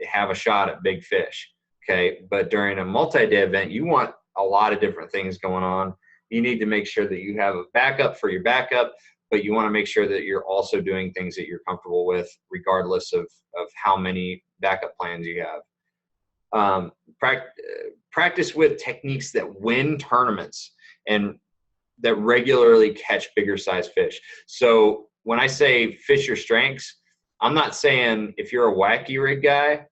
have a shot at big fish. Okay. But during a multi-day event, you want a lot of different things going on. You need to make sure that you have a backup for your backup, but you want to make sure that you're also doing things that you're comfortable with, regardless of how many backup plans you have. Practice with techniques that win tournaments and that regularly catch bigger size fish. So when I say fish your strengths, I'm not saying if you're a wacky rig guy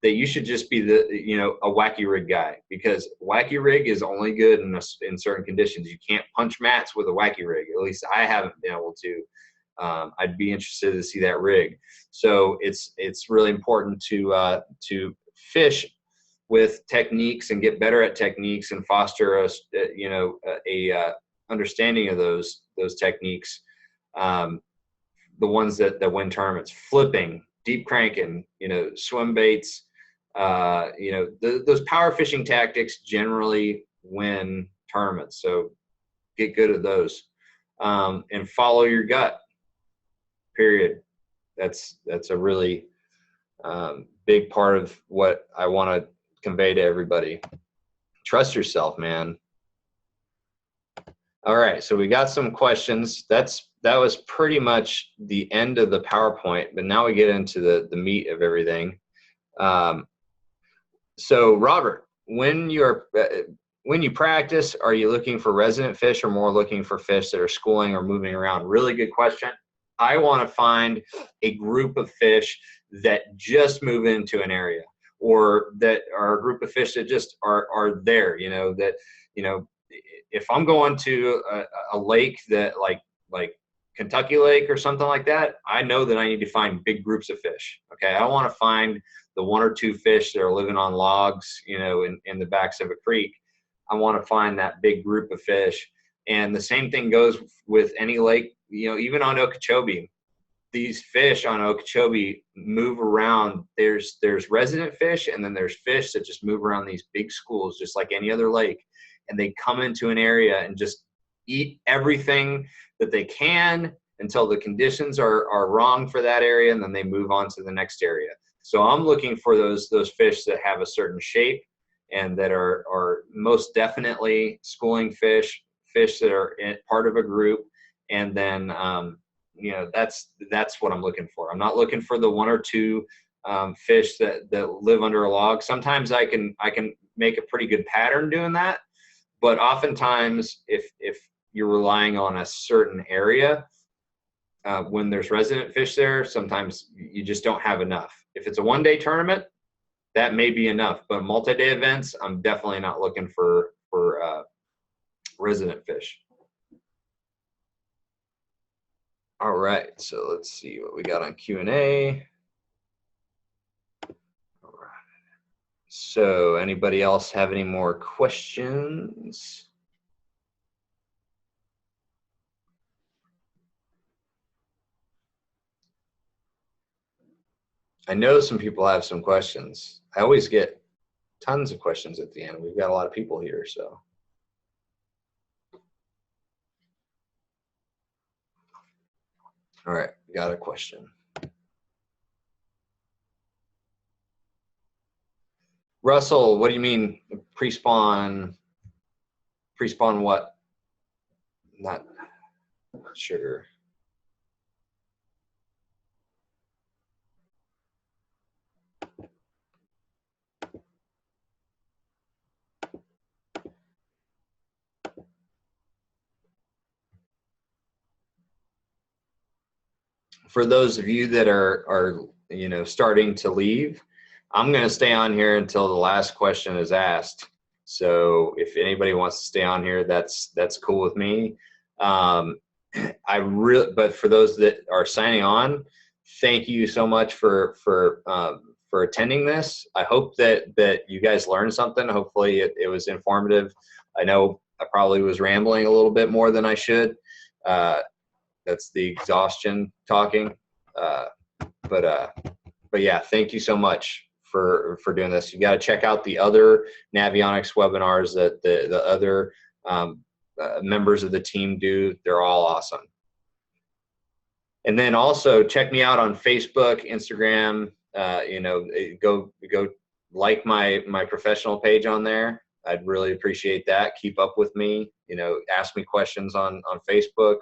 that you should just be a wacky rig guy, because wacky rig is only good in certain conditions. You can't punch mats with a wacky rig. At least I haven't been able to. I'd be interested to see that rig. So it's really important to fish with techniques and get better at techniques and foster a understanding of those techniques. The ones that win tournaments: flipping, deep cranking, swim baits. Those power fishing tactics generally win tournaments. So get good at those, and follow your gut. Period. That's a really big part of what I want to convey to everybody. Trust yourself, man. All right, so we got some questions. That was pretty much the end of the PowerPoint, but now we get into the meat of everything. So Robert, when you practice, are you looking for resident fish or more looking for fish that are schooling or moving around? Really good question. I want to find a group of fish that just move into an area, or that are a group of fish that just are there, if I'm going to a lake that like Kentucky Lake or something like that, I know that I need to find big groups of fish. Okay. I don't want to find the one or two fish that are living on logs, in the backs of a creek. I want to find that big group of fish. And the same thing goes with any lake, even on Okeechobee. These fish on Okeechobee move around. There's resident fish, and then there's fish that just move around these big schools, just like any other lake. And they come into an area and just eat everything that they can until the conditions are wrong for that area, and then they move on to the next area. So I'm looking for those fish that have a certain shape and that are most definitely schooling fish that are part of a group. And then that's what I'm looking for. I'm not looking for the one or two fish that live under a log. Sometimes I can make a pretty good pattern doing that, but oftentimes if you're relying on a certain area, when there's resident fish there, sometimes you just don't have enough. If it's a one-day tournament, that may be enough, but multi-day events, I'm definitely not looking for resident fish. All right, so let's see what we got on Q&A. All right. So anybody else have any more questions? I know some people have some questions. I always get tons of questions at the end. We've got a lot of people here, so. All right, got a question. Russell, what do you mean pre-spawn? Pre-spawn what? Not sugar. For those of you that are starting to leave, I'm going to stay on here until the last question is asked. So if anybody wants to stay on here, that's cool with me. But for those that are signing on, thank you so much for attending this. I hope that you guys learned something. Hopefully it was informative. I know I probably was rambling a little bit more than I should. That's the exhaustion talking. But yeah, thank you so much for doing this. You got to check out the other Navionics webinars that the other members of the team do. They're all awesome. And then also check me out on Facebook, Instagram. You know, go like my professional page on there. I'd really appreciate that. Keep up with me. You know, ask me questions on Facebook.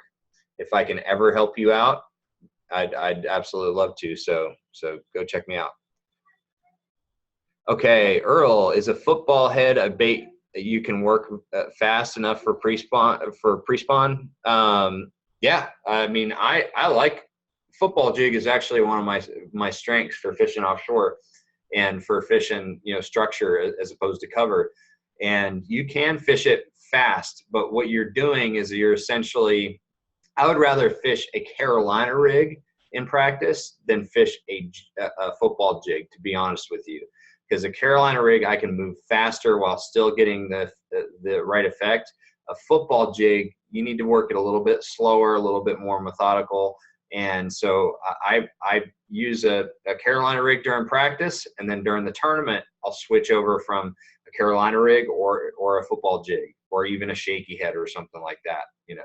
If I can ever help you out, I'd absolutely love to. So go check me out. Okay, Earl, is a football head a bait that you can work fast enough for pre-spawn? Yeah, I mean, I like football jig is actually one of my strengths for fishing offshore and for fishing, you know, structure as opposed to cover. And you can fish it fast, but what you're doing is you're essentially, I would rather fish a Carolina rig in practice than fish a football jig, to be honest with you. Because a Carolina rig, I can move faster while still getting the right effect. A football jig, you need to work it a little bit slower, a little bit more methodical. And so I use a Carolina rig during practice, and then during the tournament, I'll switch over from a Carolina rig or a football jig, or even a shaky head or something like that, you know,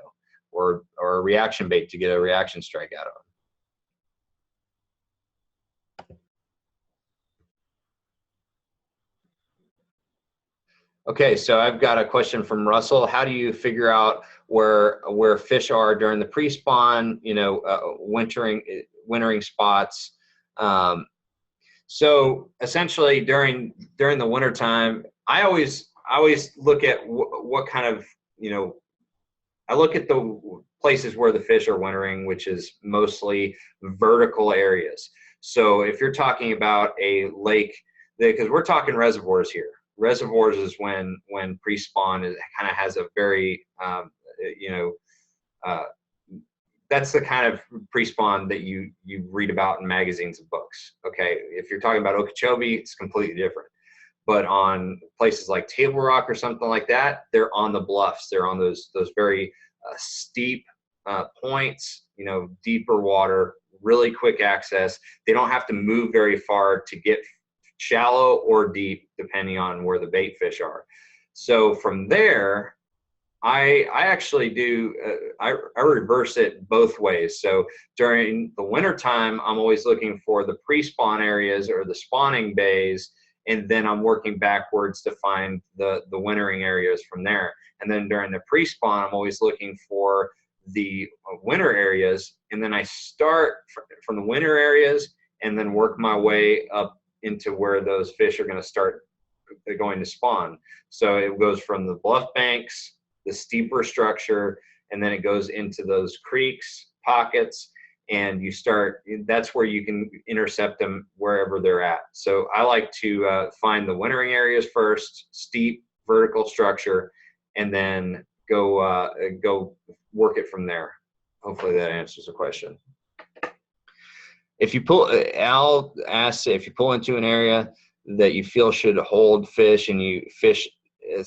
or a reaction bait to get a reaction strike out of them. Okay, so I've got a question from Russell. How do you figure out where fish are during the pre-spawn, you know, wintering spots? So essentially during the winter time, I always look at what kind of, you know, I look at the places where the fish are wintering, which is mostly vertical areas. So if you're talking about a lake, because we're talking reservoirs here. Reservoirs is when pre-spawn kind of has a very, you know, that's the kind of pre-spawn that you read about in magazines and books. Okay, if you're talking about Okeechobee, it's completely different. But on places like Table Rock or something like that, they're on the bluffs. They're on those very steep points, you know, deeper water, really quick access. They don't have to move very far to get shallow or deep, depending on where the bait fish are. So from there, I actually do, I reverse it both ways. So during the winter time, I'm always looking for the pre-spawn areas or the spawning bays, and then I'm working backwards to find the wintering areas from there. And then during the pre-spawn, I'm always looking for the winter areas, and then I start from the winter areas and then work my way up into where those fish are going to start going to spawn. So it goes from the bluff banks, the steeper structure, and then it goes into those creeks, pockets, and you start, that's where you can intercept them wherever they're at. So I like to find the wintering areas first, steep vertical structure, and then go work it from there. Hopefully that answers the question. If you pull, Al asks, if you pull into an area that you feel should hold fish and you fish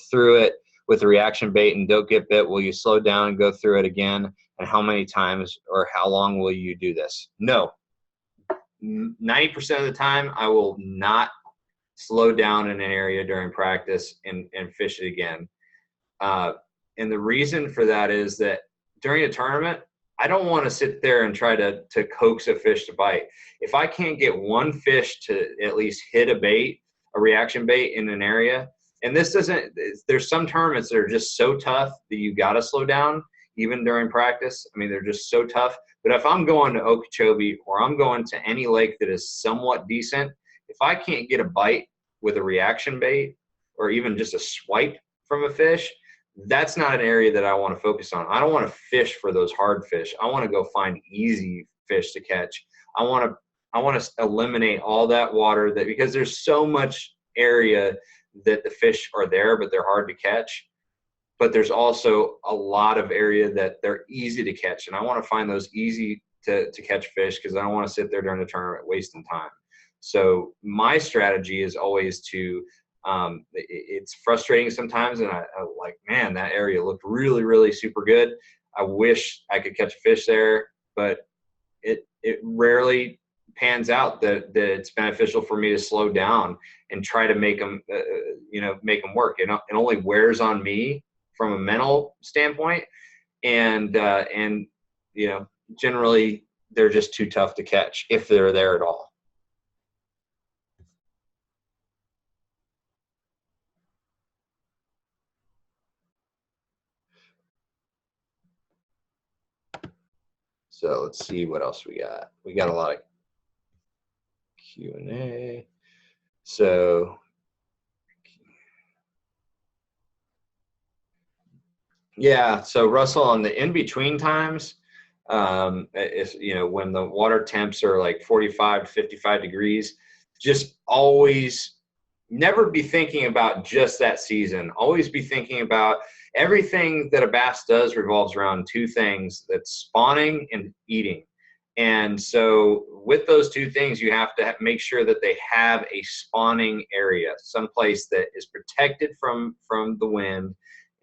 through it with a reaction bait and don't get bit, will you slow down and go through it again? And how many times or how long will you do this? No. 90% of the time, I will not slow down in an area during practice and fish it again. And the reason for that is that during a tournament, I don't want to sit there and try to coax a fish to bite. If I can't get one fish to at least hit a bait, a reaction bait in an area, and this doesn't, there's some tournaments that are just so tough that you got to slow down even during practice. I mean, they're just so tough. But if I'm going to Okeechobee or I'm going to any lake that is somewhat decent, if I can't get a bite with a reaction bait or even just a swipe from a fish, that's not an area that I want to focus on. I don't want to fish for those hard fish. I want to go find easy fish to catch. I want to eliminate all that water, that because there's so much area that the fish are there, but they're hard to catch. But there's also a lot of area that they're easy to catch. And I want to find those easy to catch fish, because I don't want to sit there during the tournament wasting time. So my strategy is always to, it's frustrating sometimes, and I like, man, that area looked really, really super good. I wish I could catch a fish there, but it rarely pans out that it's beneficial for me to slow down and try to make them, make them work. It only wears on me from a mental standpoint, and generally they're just too tough to catch if they're there at all. So let's see what else we got. We got a lot of Q&A. So yeah, so Russell, on the in-between times, if when the water temps are like 45 to 55 degrees, just always never be thinking about just that season. Always be thinking about everything that a bass does revolves around two things: that's spawning and eating. And so with those two things, you have to make sure that they have a spawning area, someplace that is protected from the wind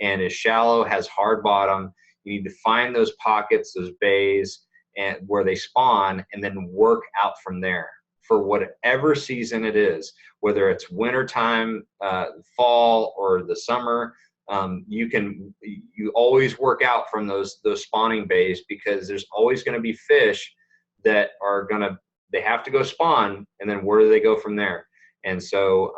and is shallow, has hard bottom. You need to find those pockets, those bays, and where they spawn, and then work out from there for whatever season it is, whether it's wintertime, fall, or the summer. You always work out from those spawning bays, because there's always going to be fish that they have to go spawn, and then where do they go from there? And so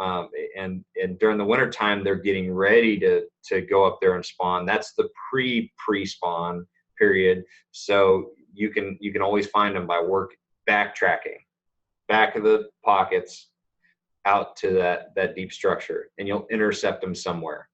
and during the winter time, they're getting ready to go up there and spawn. That's the pre-spawn period. So you can always find them by backtracking back of the pockets out to that deep structure, and you'll intercept them somewhere.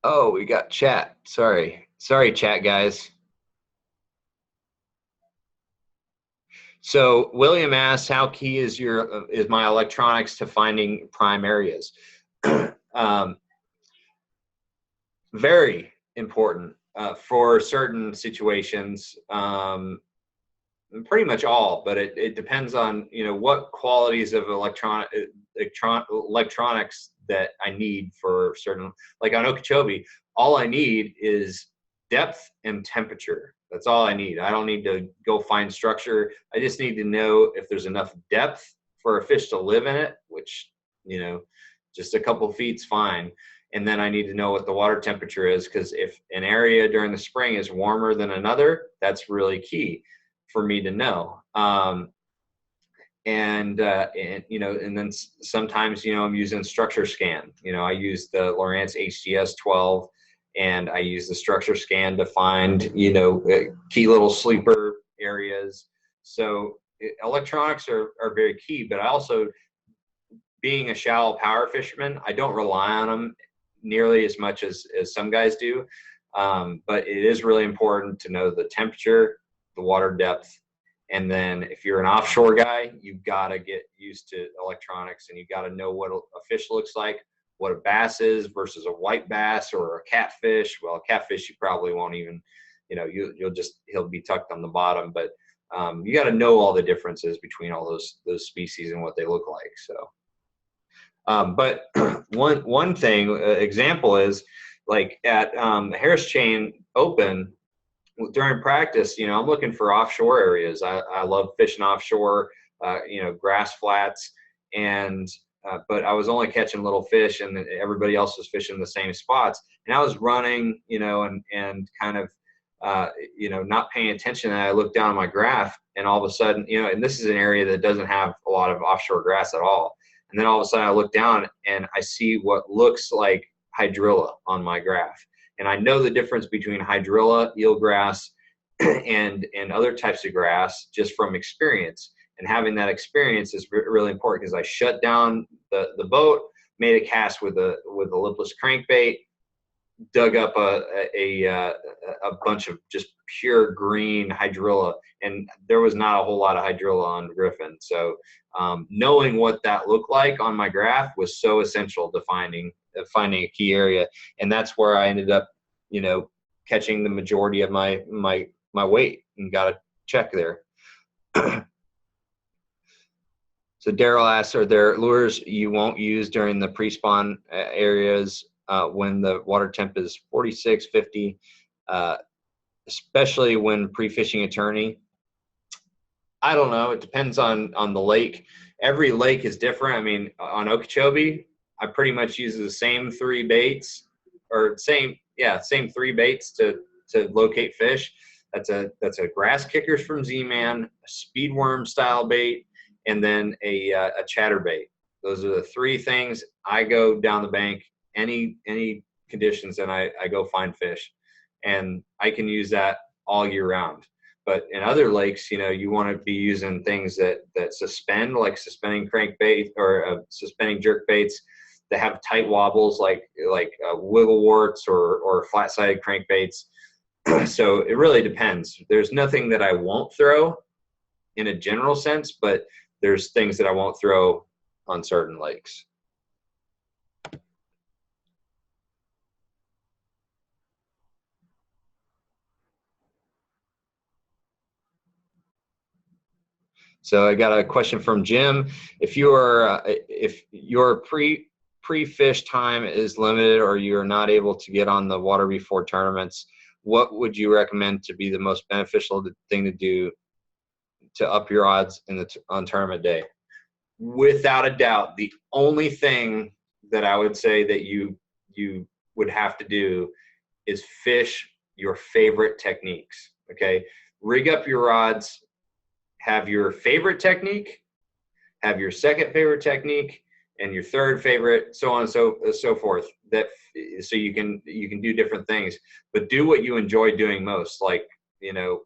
Oh, we got chat. Sorry, chat guys. So William asks, how key is my electronics to finding prime areas? Very important for certain situations. Pretty much all, but it depends on what qualities of electronics that I need for certain. Like on Okeechobee, all I need is depth and temperature. That's all I need. I don't need to go find structure. I just need to know if there's enough depth for a fish to live in it, which just a couple feet's fine. And then I need to know what the water temperature is, because if an area during the spring is warmer than another, that's really key for me to know. And then sometimes I'm using structure scan. I use the Lowrance HDS 12, and I use the structure scan to find key little sleeper areas. So electronics are very key. But I also, being a shallow power fisherman, I don't rely on them nearly as much as some guys do. But it is really important to know the temperature, the water depth, and then if you're an offshore guy, you've got to get used to electronics, and you've got to know what a fish looks like, what a bass is versus a white bass or a catfish. Well, a catfish you probably won't even, he'll be tucked on the bottom, but you got to know all the differences between all those species and what they look like. So, but one thing example is like at the Harris Chain Open. During practice, I'm looking for offshore areas. I love fishing offshore, grass flats, and but I was only catching little fish, and everybody else was fishing the same spots. And I was running, and kind of, not paying attention. And I looked down at my graph, and all of a sudden, and this is an area that doesn't have a lot of offshore grass at all. And then all of a sudden, I look down, and I see what looks like hydrilla on my graph. And I know the difference between hydrilla, eelgrass, and other types of grass just from experience. And having that experience is really important, because I shut down the boat, made a cast with a lipless crankbait, dug up a bunch of just pure green hydrilla, and there was not a whole lot of hydrilla on Griffin. So knowing what that looked like on my graph was so essential to finding a key area, and that's where I ended up, catching the majority of my weight, and got a check there. So Daryl asks, are there lures you won't use during the pre-spawn areas when the water temp is 46, 50, especially when pre-fishing a tourney? I don't know. It depends on the lake. Every lake is different. I mean, on Okeechobee, I pretty much use the same three baits, or same three baits to locate fish. That's a grass kickers from Z-Man, a speed worm style bait, and then a chatterbait. Those are the three things. I go down the bank any conditions, and I go find fish, and I can use that all year round. But in other lakes, you know, you want to be using things that suspend, like suspending crankbait or suspending jerk baits that have tight wobbles, like wiggle warts or flat-sided crankbaits. So it really depends. There's nothing that I won't throw in a general sense, but there's things that I won't throw on certain lakes. So I got a question from Jim. If your pre-fish time is limited or you are not able to get on the water before tournaments, what would you recommend to be the most beneficial thing to do to up your odds on tournament day? Without a doubt, the only thing that I would say that you would have to do is fish your favorite techniques. Okay, rig up your rods. Have your favorite technique, have your second favorite technique, and your third favorite, so on and so forth. So you can do different things, but do what you enjoy doing most. Like, you know,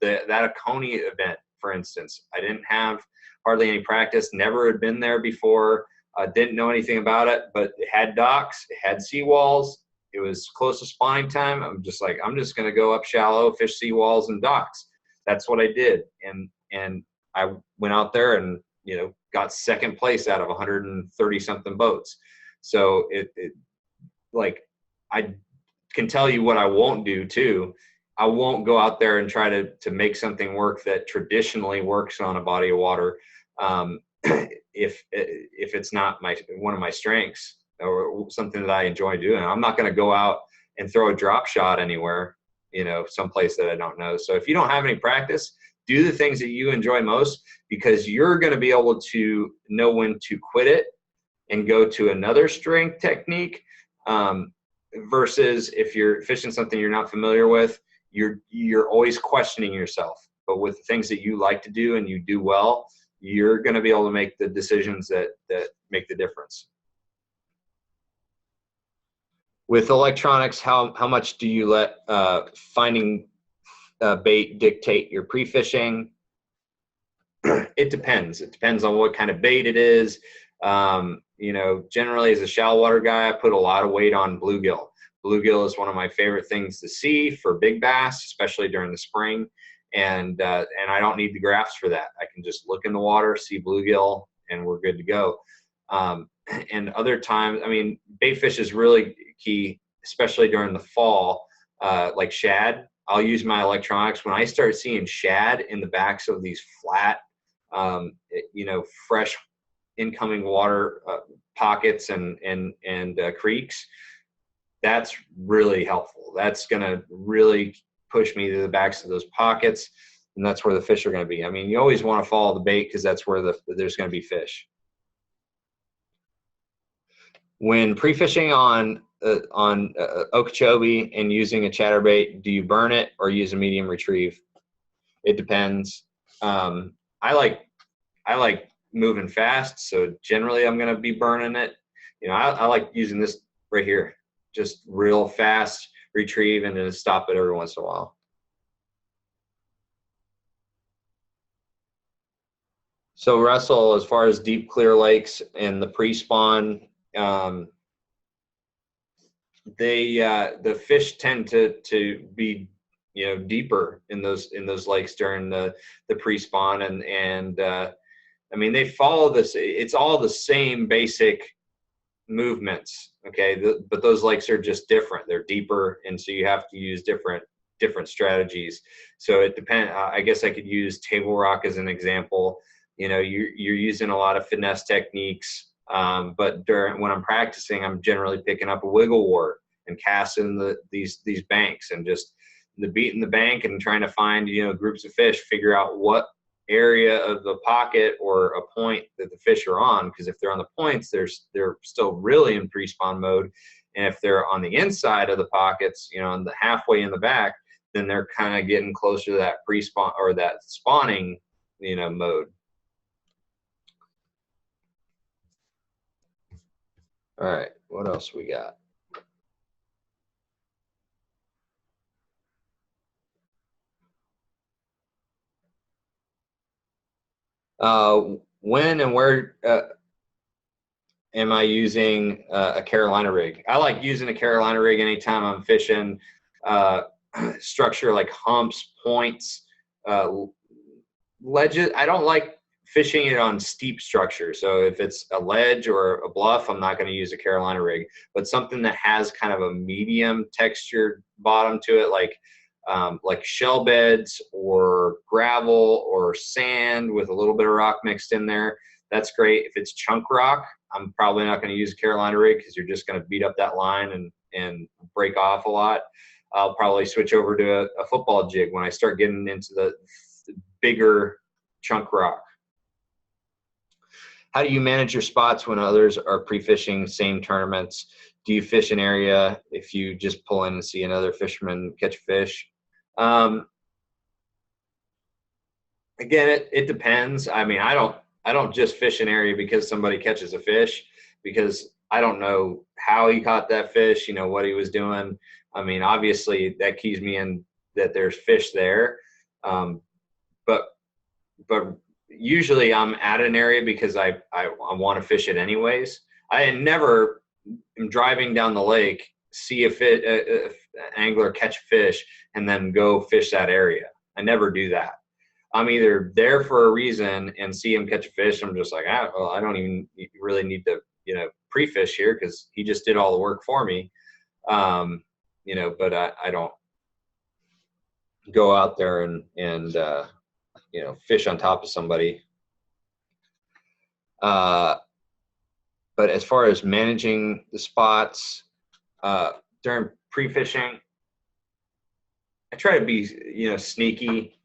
that Coney event, for instance. I didn't have hardly any practice, never had been there before, didn't know anything about it, but it had docks, it had seawalls. It was close to spawning time. I'm just going to go up shallow, fish seawalls and docks. That's what I did. And I went out there and, you know, got second place out of 130 something boats. So like, I can tell you what I won't do too. I won't go out there and try to make something work that traditionally works on a body of water. If it's not one of my strengths or something that I enjoy doing, I'm not going to go out and throw a drop shot anywhere, you know, someplace that I don't know. So if you don't have any practice, do the things that you enjoy most, because you're going to be able to know when to quit it and go to another strength technique, versus if you're fishing something you're not familiar with, you're always questioning yourself. But with the things that you like to do and you do well, you're going to be able to make the decisions that make the difference. With electronics, how much do you let finding bait dictate your pre-fishing? It depends. It depends on what kind of bait it is. You know, generally as a shallow water guy, I put a lot of weight on bluegill. Bluegill is one of my favorite things to see for big bass, especially during the spring. And I don't need the graphs for that. I can just look in the water, see bluegill, and we're good to go. And other times, I mean, bait fish is really key, especially during the fall, like shad. I'll use my electronics. When I start seeing shad in the backs of these flat, you know, fresh incoming water pockets and creeks, that's really helpful. That's going to really push me to the backs of those pockets, and that's where the fish are going to be. I mean, you always want to follow the bait because that's where there's going to be fish. When pre-fishing on Okeechobee and using a chatterbait, do you burn it or use a medium retrieve? It depends. I like moving fast, so generally I'm going to be burning it. You know, I like using this right here, just real fast retrieve and then stop it every once in a while. So Russell, as far as deep clear lakes and the pre-spawn, the fish tend to be, you know, deeper in those lakes during the pre-spawn, and I mean, they follow this. It's all the same basic movements, okay, but those lakes are just different. They're deeper, and so you have to use different strategies. So it depends. I guess I could use Table Rock as an example. You know, you're using a lot of finesse techniques, but when I'm practicing, I'm generally picking up a wiggle wart and casting these banks and just beating the bank and trying to find, you know, groups of fish, figure out what area of the pocket or a point that the fish are on, because if they're on the points, they're still really in pre-spawn mode, and if they're on the inside of the pockets, you know, and the halfway in the back, then they're kind of getting closer to that pre-spawn or that spawning, you know, mode. All right, what else we got? When and where am I using a Carolina rig? I like using a Carolina rig anytime I'm fishing structure like humps, points, ledges. I don't like fishing it on steep structure. So if it's a ledge or a bluff, I'm not going to use a Carolina rig, but something that has kind of a medium textured bottom to it, like shell beds or gravel or sand with a little bit of rock mixed in there. That's great. If it's chunk rock, I'm probably not going to use a Carolina rig because you're just going to beat up that line and break off a lot. I'll probably switch over to a football jig when I start getting into the bigger chunk rock. How do you manage your spots when others are pre-fishing same tournaments? Do you fish an area if you just pull in and see another fisherman catch fish? Again, it depends. I mean, I don't just fish an area because somebody catches a fish, because I don't know how he caught that fish, you know, what he was doing. I mean, obviously that keys me in that there's fish there. But usually I'm at an area because I want to fish it anyways. I never am driving down the lake, see an angler catch fish, and then go fish that area. I never do that. I'm either there for a reason and see him catch a fish. I'm just like, well, I don't even really need to, you know, pre-fish here because he just did all the work for me. You know, but I don't go out there and you know, fish on top of somebody. But as far as managing the spots during pre-fishing, I try to be, you know, sneaky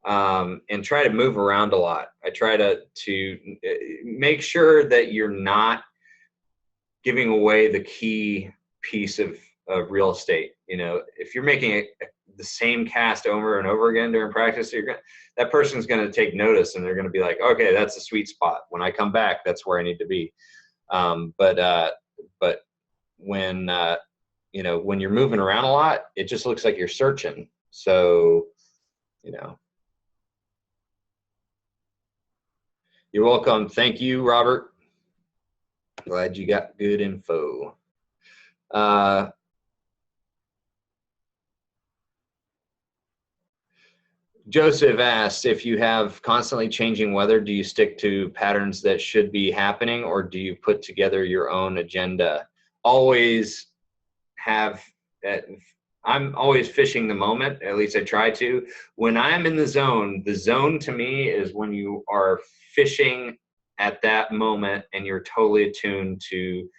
and try to move around a lot. I try to make sure that you're not giving away the key piece of real estate. You know, if you're making the same cast over and over again during practice, that person's going to take notice and they're going to be like, okay, that's a sweet spot. When I come back, that's where I need to be. But when, you know, when you're moving around a lot, it just looks like you're searching. So, you know. You're welcome. Thank you, Robert. Glad you got good info. Joseph asked, if you have constantly changing weather, do you stick to patterns that should be happening, or do you put together your own agenda? Always have, I'm always fishing the moment, at least I try to. When I'm in the zone to me is when you are fishing at that moment and you're totally attuned to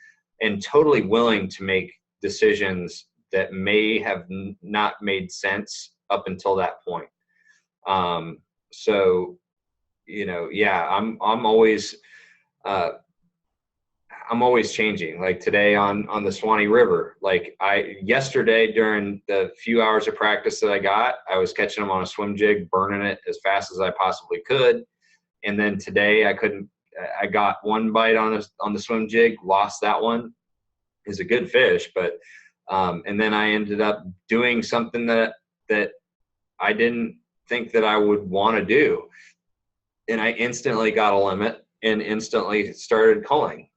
and totally willing to make decisions that may have not made sense up until that point. So, you know, yeah, I'm always changing. Like today on the Swanee River, like yesterday during the few hours of practice that I got, I was catching them on a swim jig, burning it as fast as I possibly could. And then today I got one bite on the swim jig, lost that one. It's a good fish, but, and then I ended up doing something that I didn't think that I would want to do. And I instantly got a limit and instantly started culling.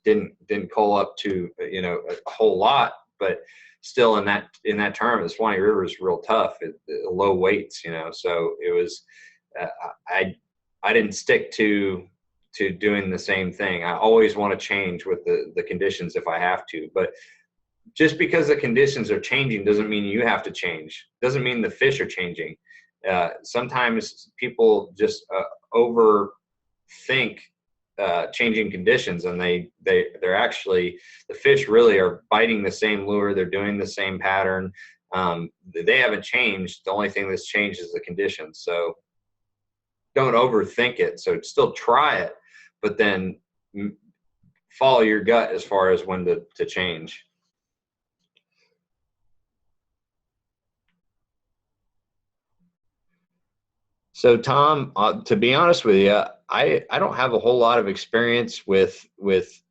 Didn't cull up to, you know, a whole lot, but still in that term, the Swanee River is real tough at low weights, you know. So it was, I didn't stick to doing the same thing. I always want to change with the conditions if I have to, but just because the conditions are changing doesn't mean you have to change. Doesn't mean the fish are changing. Sometimes people just overthink changing conditions, and they're actually, the fish really are biting the same lure, they're doing the same pattern. They haven't changed. The only thing that's changed is the conditions. So don't overthink it. So still try it, but then follow your gut as far as when to change. So Tom, to be honest with you, I don't have a whole lot of experience with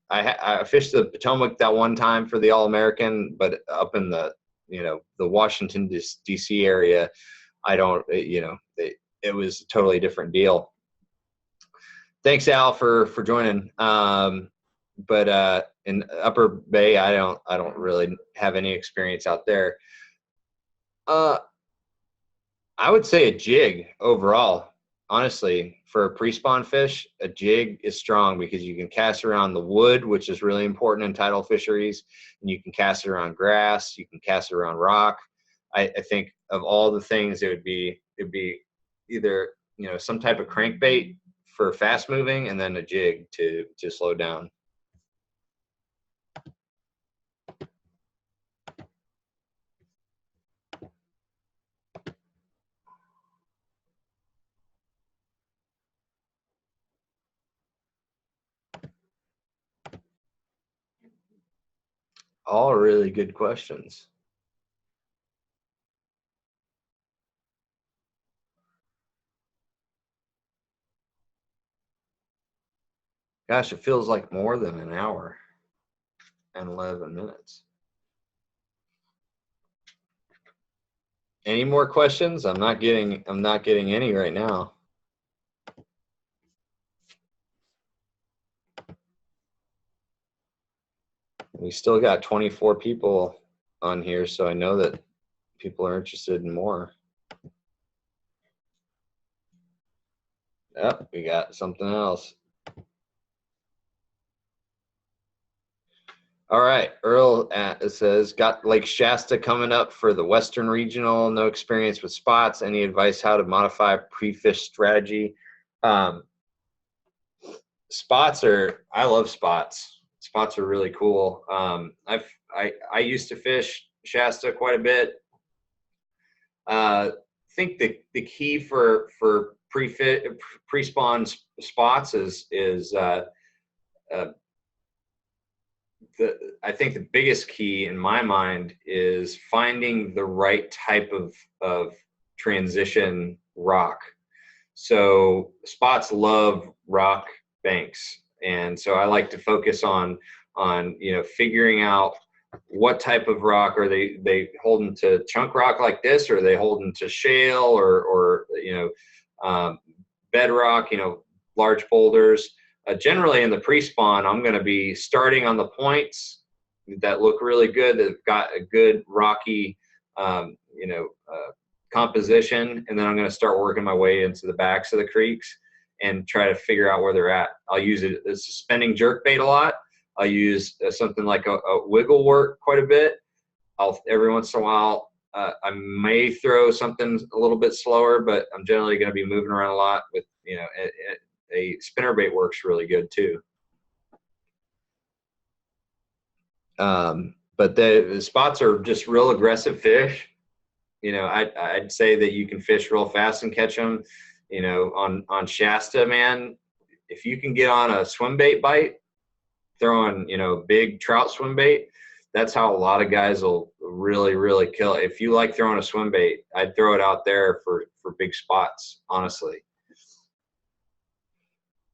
I fished the Potomac that one time for the All-American, but up in the the Washington D.C. area, I don't, it was a totally different deal. Thanks, Al, for joining. But in Upper Bay, I don't really have any experience out there. I would say a jig overall. Honestly, for a pre-spawn fish, a jig is strong because you can cast around the wood, which is really important in tidal fisheries, and you can cast it around grass, you can cast it around rock. I think of all the things, it'd be either some type of crankbait for fast moving, and then a jig to slow down. All really good questions. Gosh, it feels like more than an hour and 11 minutes. Any more questions? I'm not getting any right now. We still got 24 people on here, so I know that people are interested in more. Yep, we got something else. All right, Earl says, got Lake Shasta coming up for the Western Regional, no experience with spots. Any advice how to modify pre-fish strategy? Spots I love spots. Spots are really cool. I used to fish Shasta quite a bit. I think the key for pre-spawn spots is I think the biggest key in my mind is finding the right type of transition rock. So spots love rock banks, and so I like to focus on figuring out what type of rock. Are they holding to chunk rock like this, or are they holding to shale or bedrock, large boulders. Generally in the pre-spawn, I'm going to be starting on the points that look really good, that have got a good rocky composition, and then I'm going to start working my way into the backs of the creeks and try to figure out where they're at. I'll use it as suspending jerkbait a lot. I'll use something like a wiggle work quite a bit. Every once in a while, I may throw something a little bit slower, but I'm generally going to be moving around a lot with, a spinnerbait works really good too. But the spots are just real aggressive fish. I'd say that you can fish real fast and catch them. On Shasta, man, if you can get on a swim bait bite, throwing, big trout swim bait, that's how a lot of guys will really, really kill it. If you like throwing a swim bait, I'd throw it out there for big spots, honestly.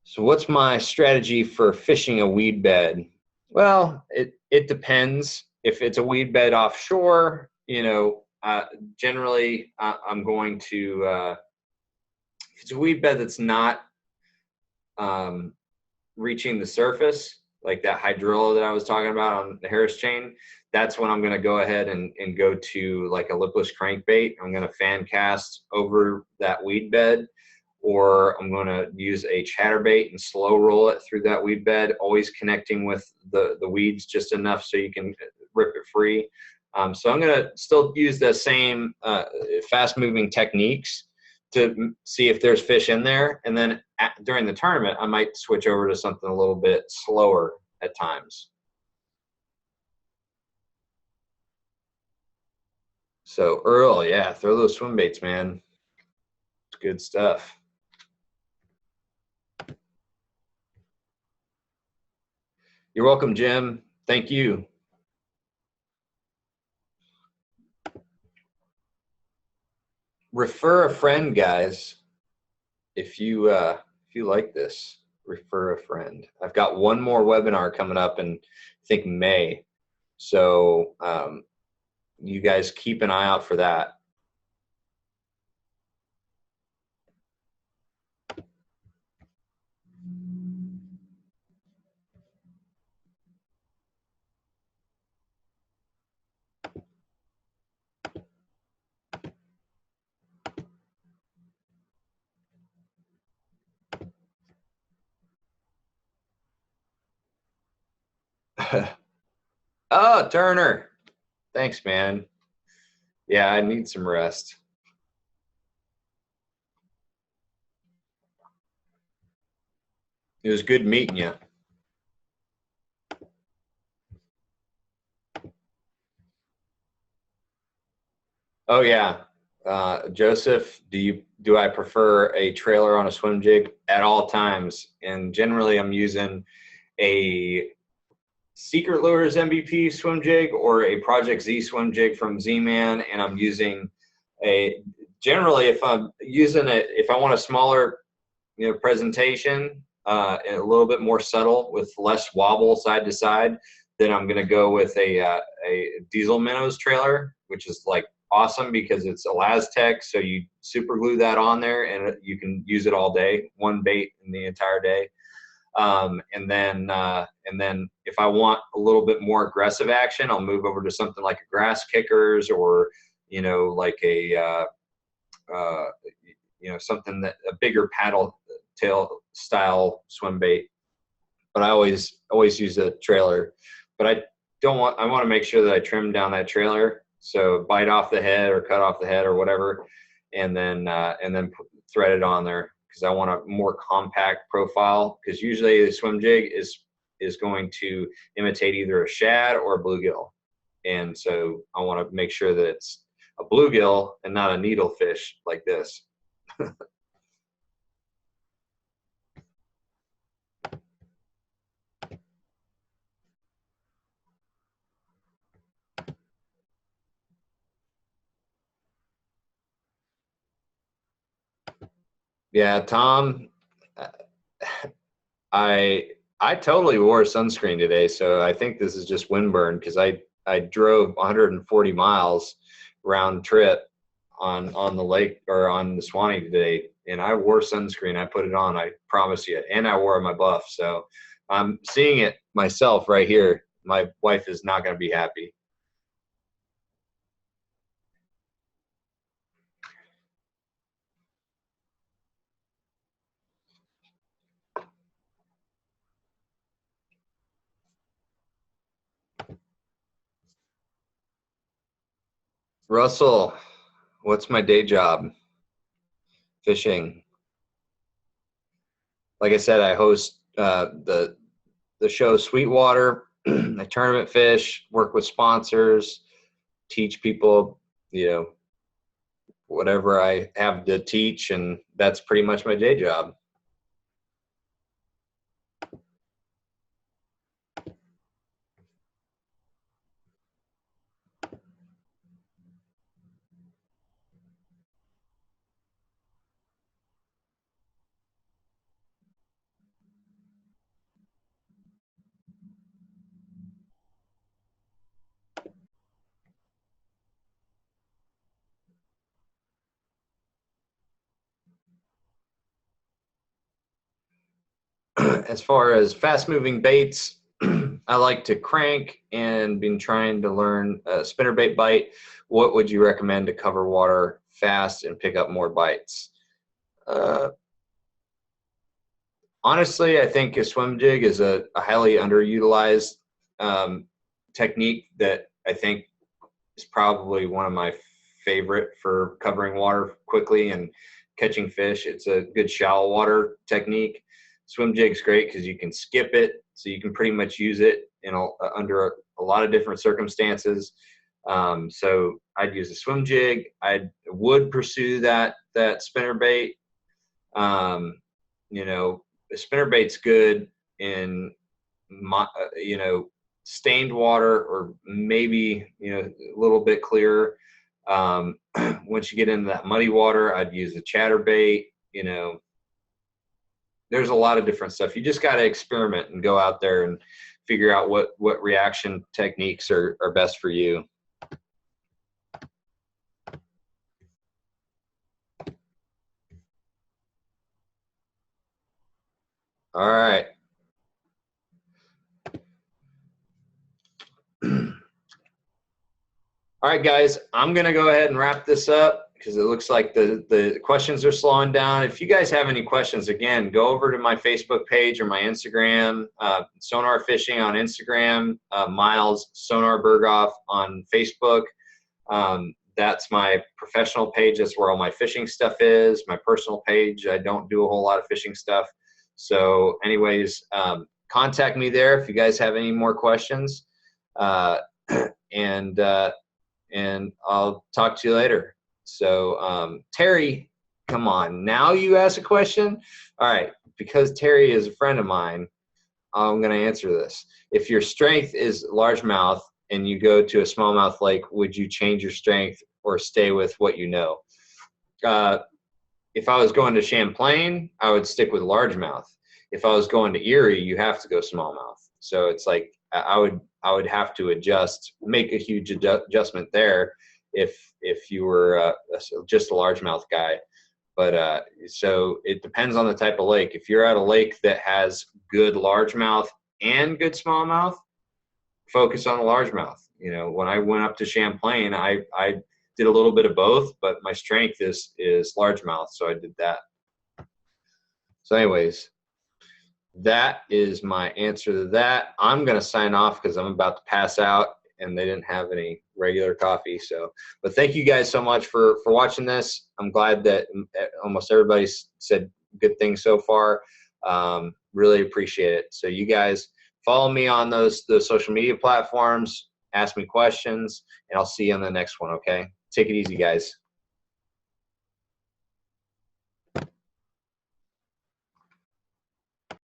So what's my strategy for fishing a weed bed? Well, it depends. If it's a weed bed offshore, generally I'm going to, if it's a weed bed that's not reaching the surface, like that hydrilla that I was talking about on the Harris chain, that's when I'm going to go ahead and go to like a lipless crankbait. I'm going to fan cast over that weed bed, or I'm going to use a chatterbait and slow roll it through that weed bed, always connecting with the weeds just enough so you can rip it free. So I'm going to still use the same fast moving techniques to see if there's fish in there. And then during the tournament, I might switch over to something a little bit slower at times. So Earl, yeah, throw those swim baits, man. It's good stuff. You're welcome, Jim. Thank you. Refer a friend, guys. If you like this, refer a friend. I've got one more webinar coming up in, I think, May. So you guys keep an eye out for that. Oh, Turner. Thanks, man. Yeah, I need some rest. It was good meeting you. Oh yeah, Joseph, do I prefer a trailer on a swim jig? At all times, and generally I'm using a Secret Lures MVP swim jig or a Project Z swim jig from Z-Man, and I'm using generally if I'm using it, if I want a smaller presentation and a little bit more subtle with less wobble side to side, then I'm going to go with a Diesel Minnows trailer, which is like awesome because it's Elastec, so you super glue that on there and you can use it all day, one bait in the entire day. And then if I want a little bit more aggressive action, I'll move over to something like a Grass Kickers or like a something that a bigger paddle tail style swim bait. But I always use a trailer. But I want to make sure that I trim down that trailer, so bite off the head or cut off the head or whatever, and then thread it on there, because I want a more compact profile, because usually the swim jig is going to imitate either a shad or a bluegill, and so I want to make sure that it's a bluegill and not a needlefish like this. Yeah, Tom, I totally wore sunscreen today, so I think this is just windburn, because I drove 140 miles round trip on the lake or on the Swanee today, and I wore sunscreen. I put it on, I promise you, and I wore my buff. So I'm seeing it myself right here. My wife is not going to be happy. Russell, what's my day job? Fishing. Like I said, I host the show Sweetwater. I tournament fish, work with sponsors, teach people, whatever I have to teach, and that's pretty much my day job. As far as fast moving baits, I like to crank, and been trying to learn spinnerbait bite. What would you recommend to cover water fast and pick up more bites? Honestly, I think a swim jig is a highly underutilized technique that I think is probably one of my favorite for covering water quickly and catching fish. It's a good shallow water technique. Swim jig's great because you can skip it, so you can pretty much use it in under a lot of different circumstances. So I'd use a swim jig. I would pursue that spinner bait. You know, the spinner bait's good in you know, stained water, or maybe, you know, a little bit clearer. Once you get into that muddy water, I'd use a chatterbait. You know, there's a lot of different stuff. You just got to experiment and go out there and figure out what reaction techniques are best for you. All right. All right, guys, I'm going to go ahead and wrap this up because it looks like the questions are slowing down. If you guys have any questions, again, go over to my Facebook page or my Instagram, Sonar Fishing on Instagram, Miles Sonar Burghoff on Facebook. That's my professional page. That's where all my fishing stuff is. My personal page, I don't do a whole lot of fishing stuff. So anyways, contact me there if you guys have any more questions. And I'll talk to you later. So Terry, come on, now you ask a question? All right, because Terry is a friend of mine, I'm gonna answer this. If your strength is largemouth and you go to a smallmouth lake, would you change your strength or stay with what you know? If I was going to Champlain, I would stick with largemouth. If I was going to Erie, you have to go smallmouth. So it's like, I would have to make a huge adjustment there if you were just a largemouth guy. But so it depends on the type of lake. If you're at a lake that has good largemouth and good smallmouth, focus on the largemouth. You know, when I went up to Champlain, I did a little bit of both, but my strength is largemouth, so I did that. So anyways, that is my answer to that. I'm going to sign off because I'm about to pass out and they didn't have any regular coffee. So, but thank you guys so much for watching this. I'm glad that almost everybody said good things so far. Really appreciate it. So you guys follow me on those social media platforms, ask me questions, and I'll see you on the next one. Okay. Take it easy, guys.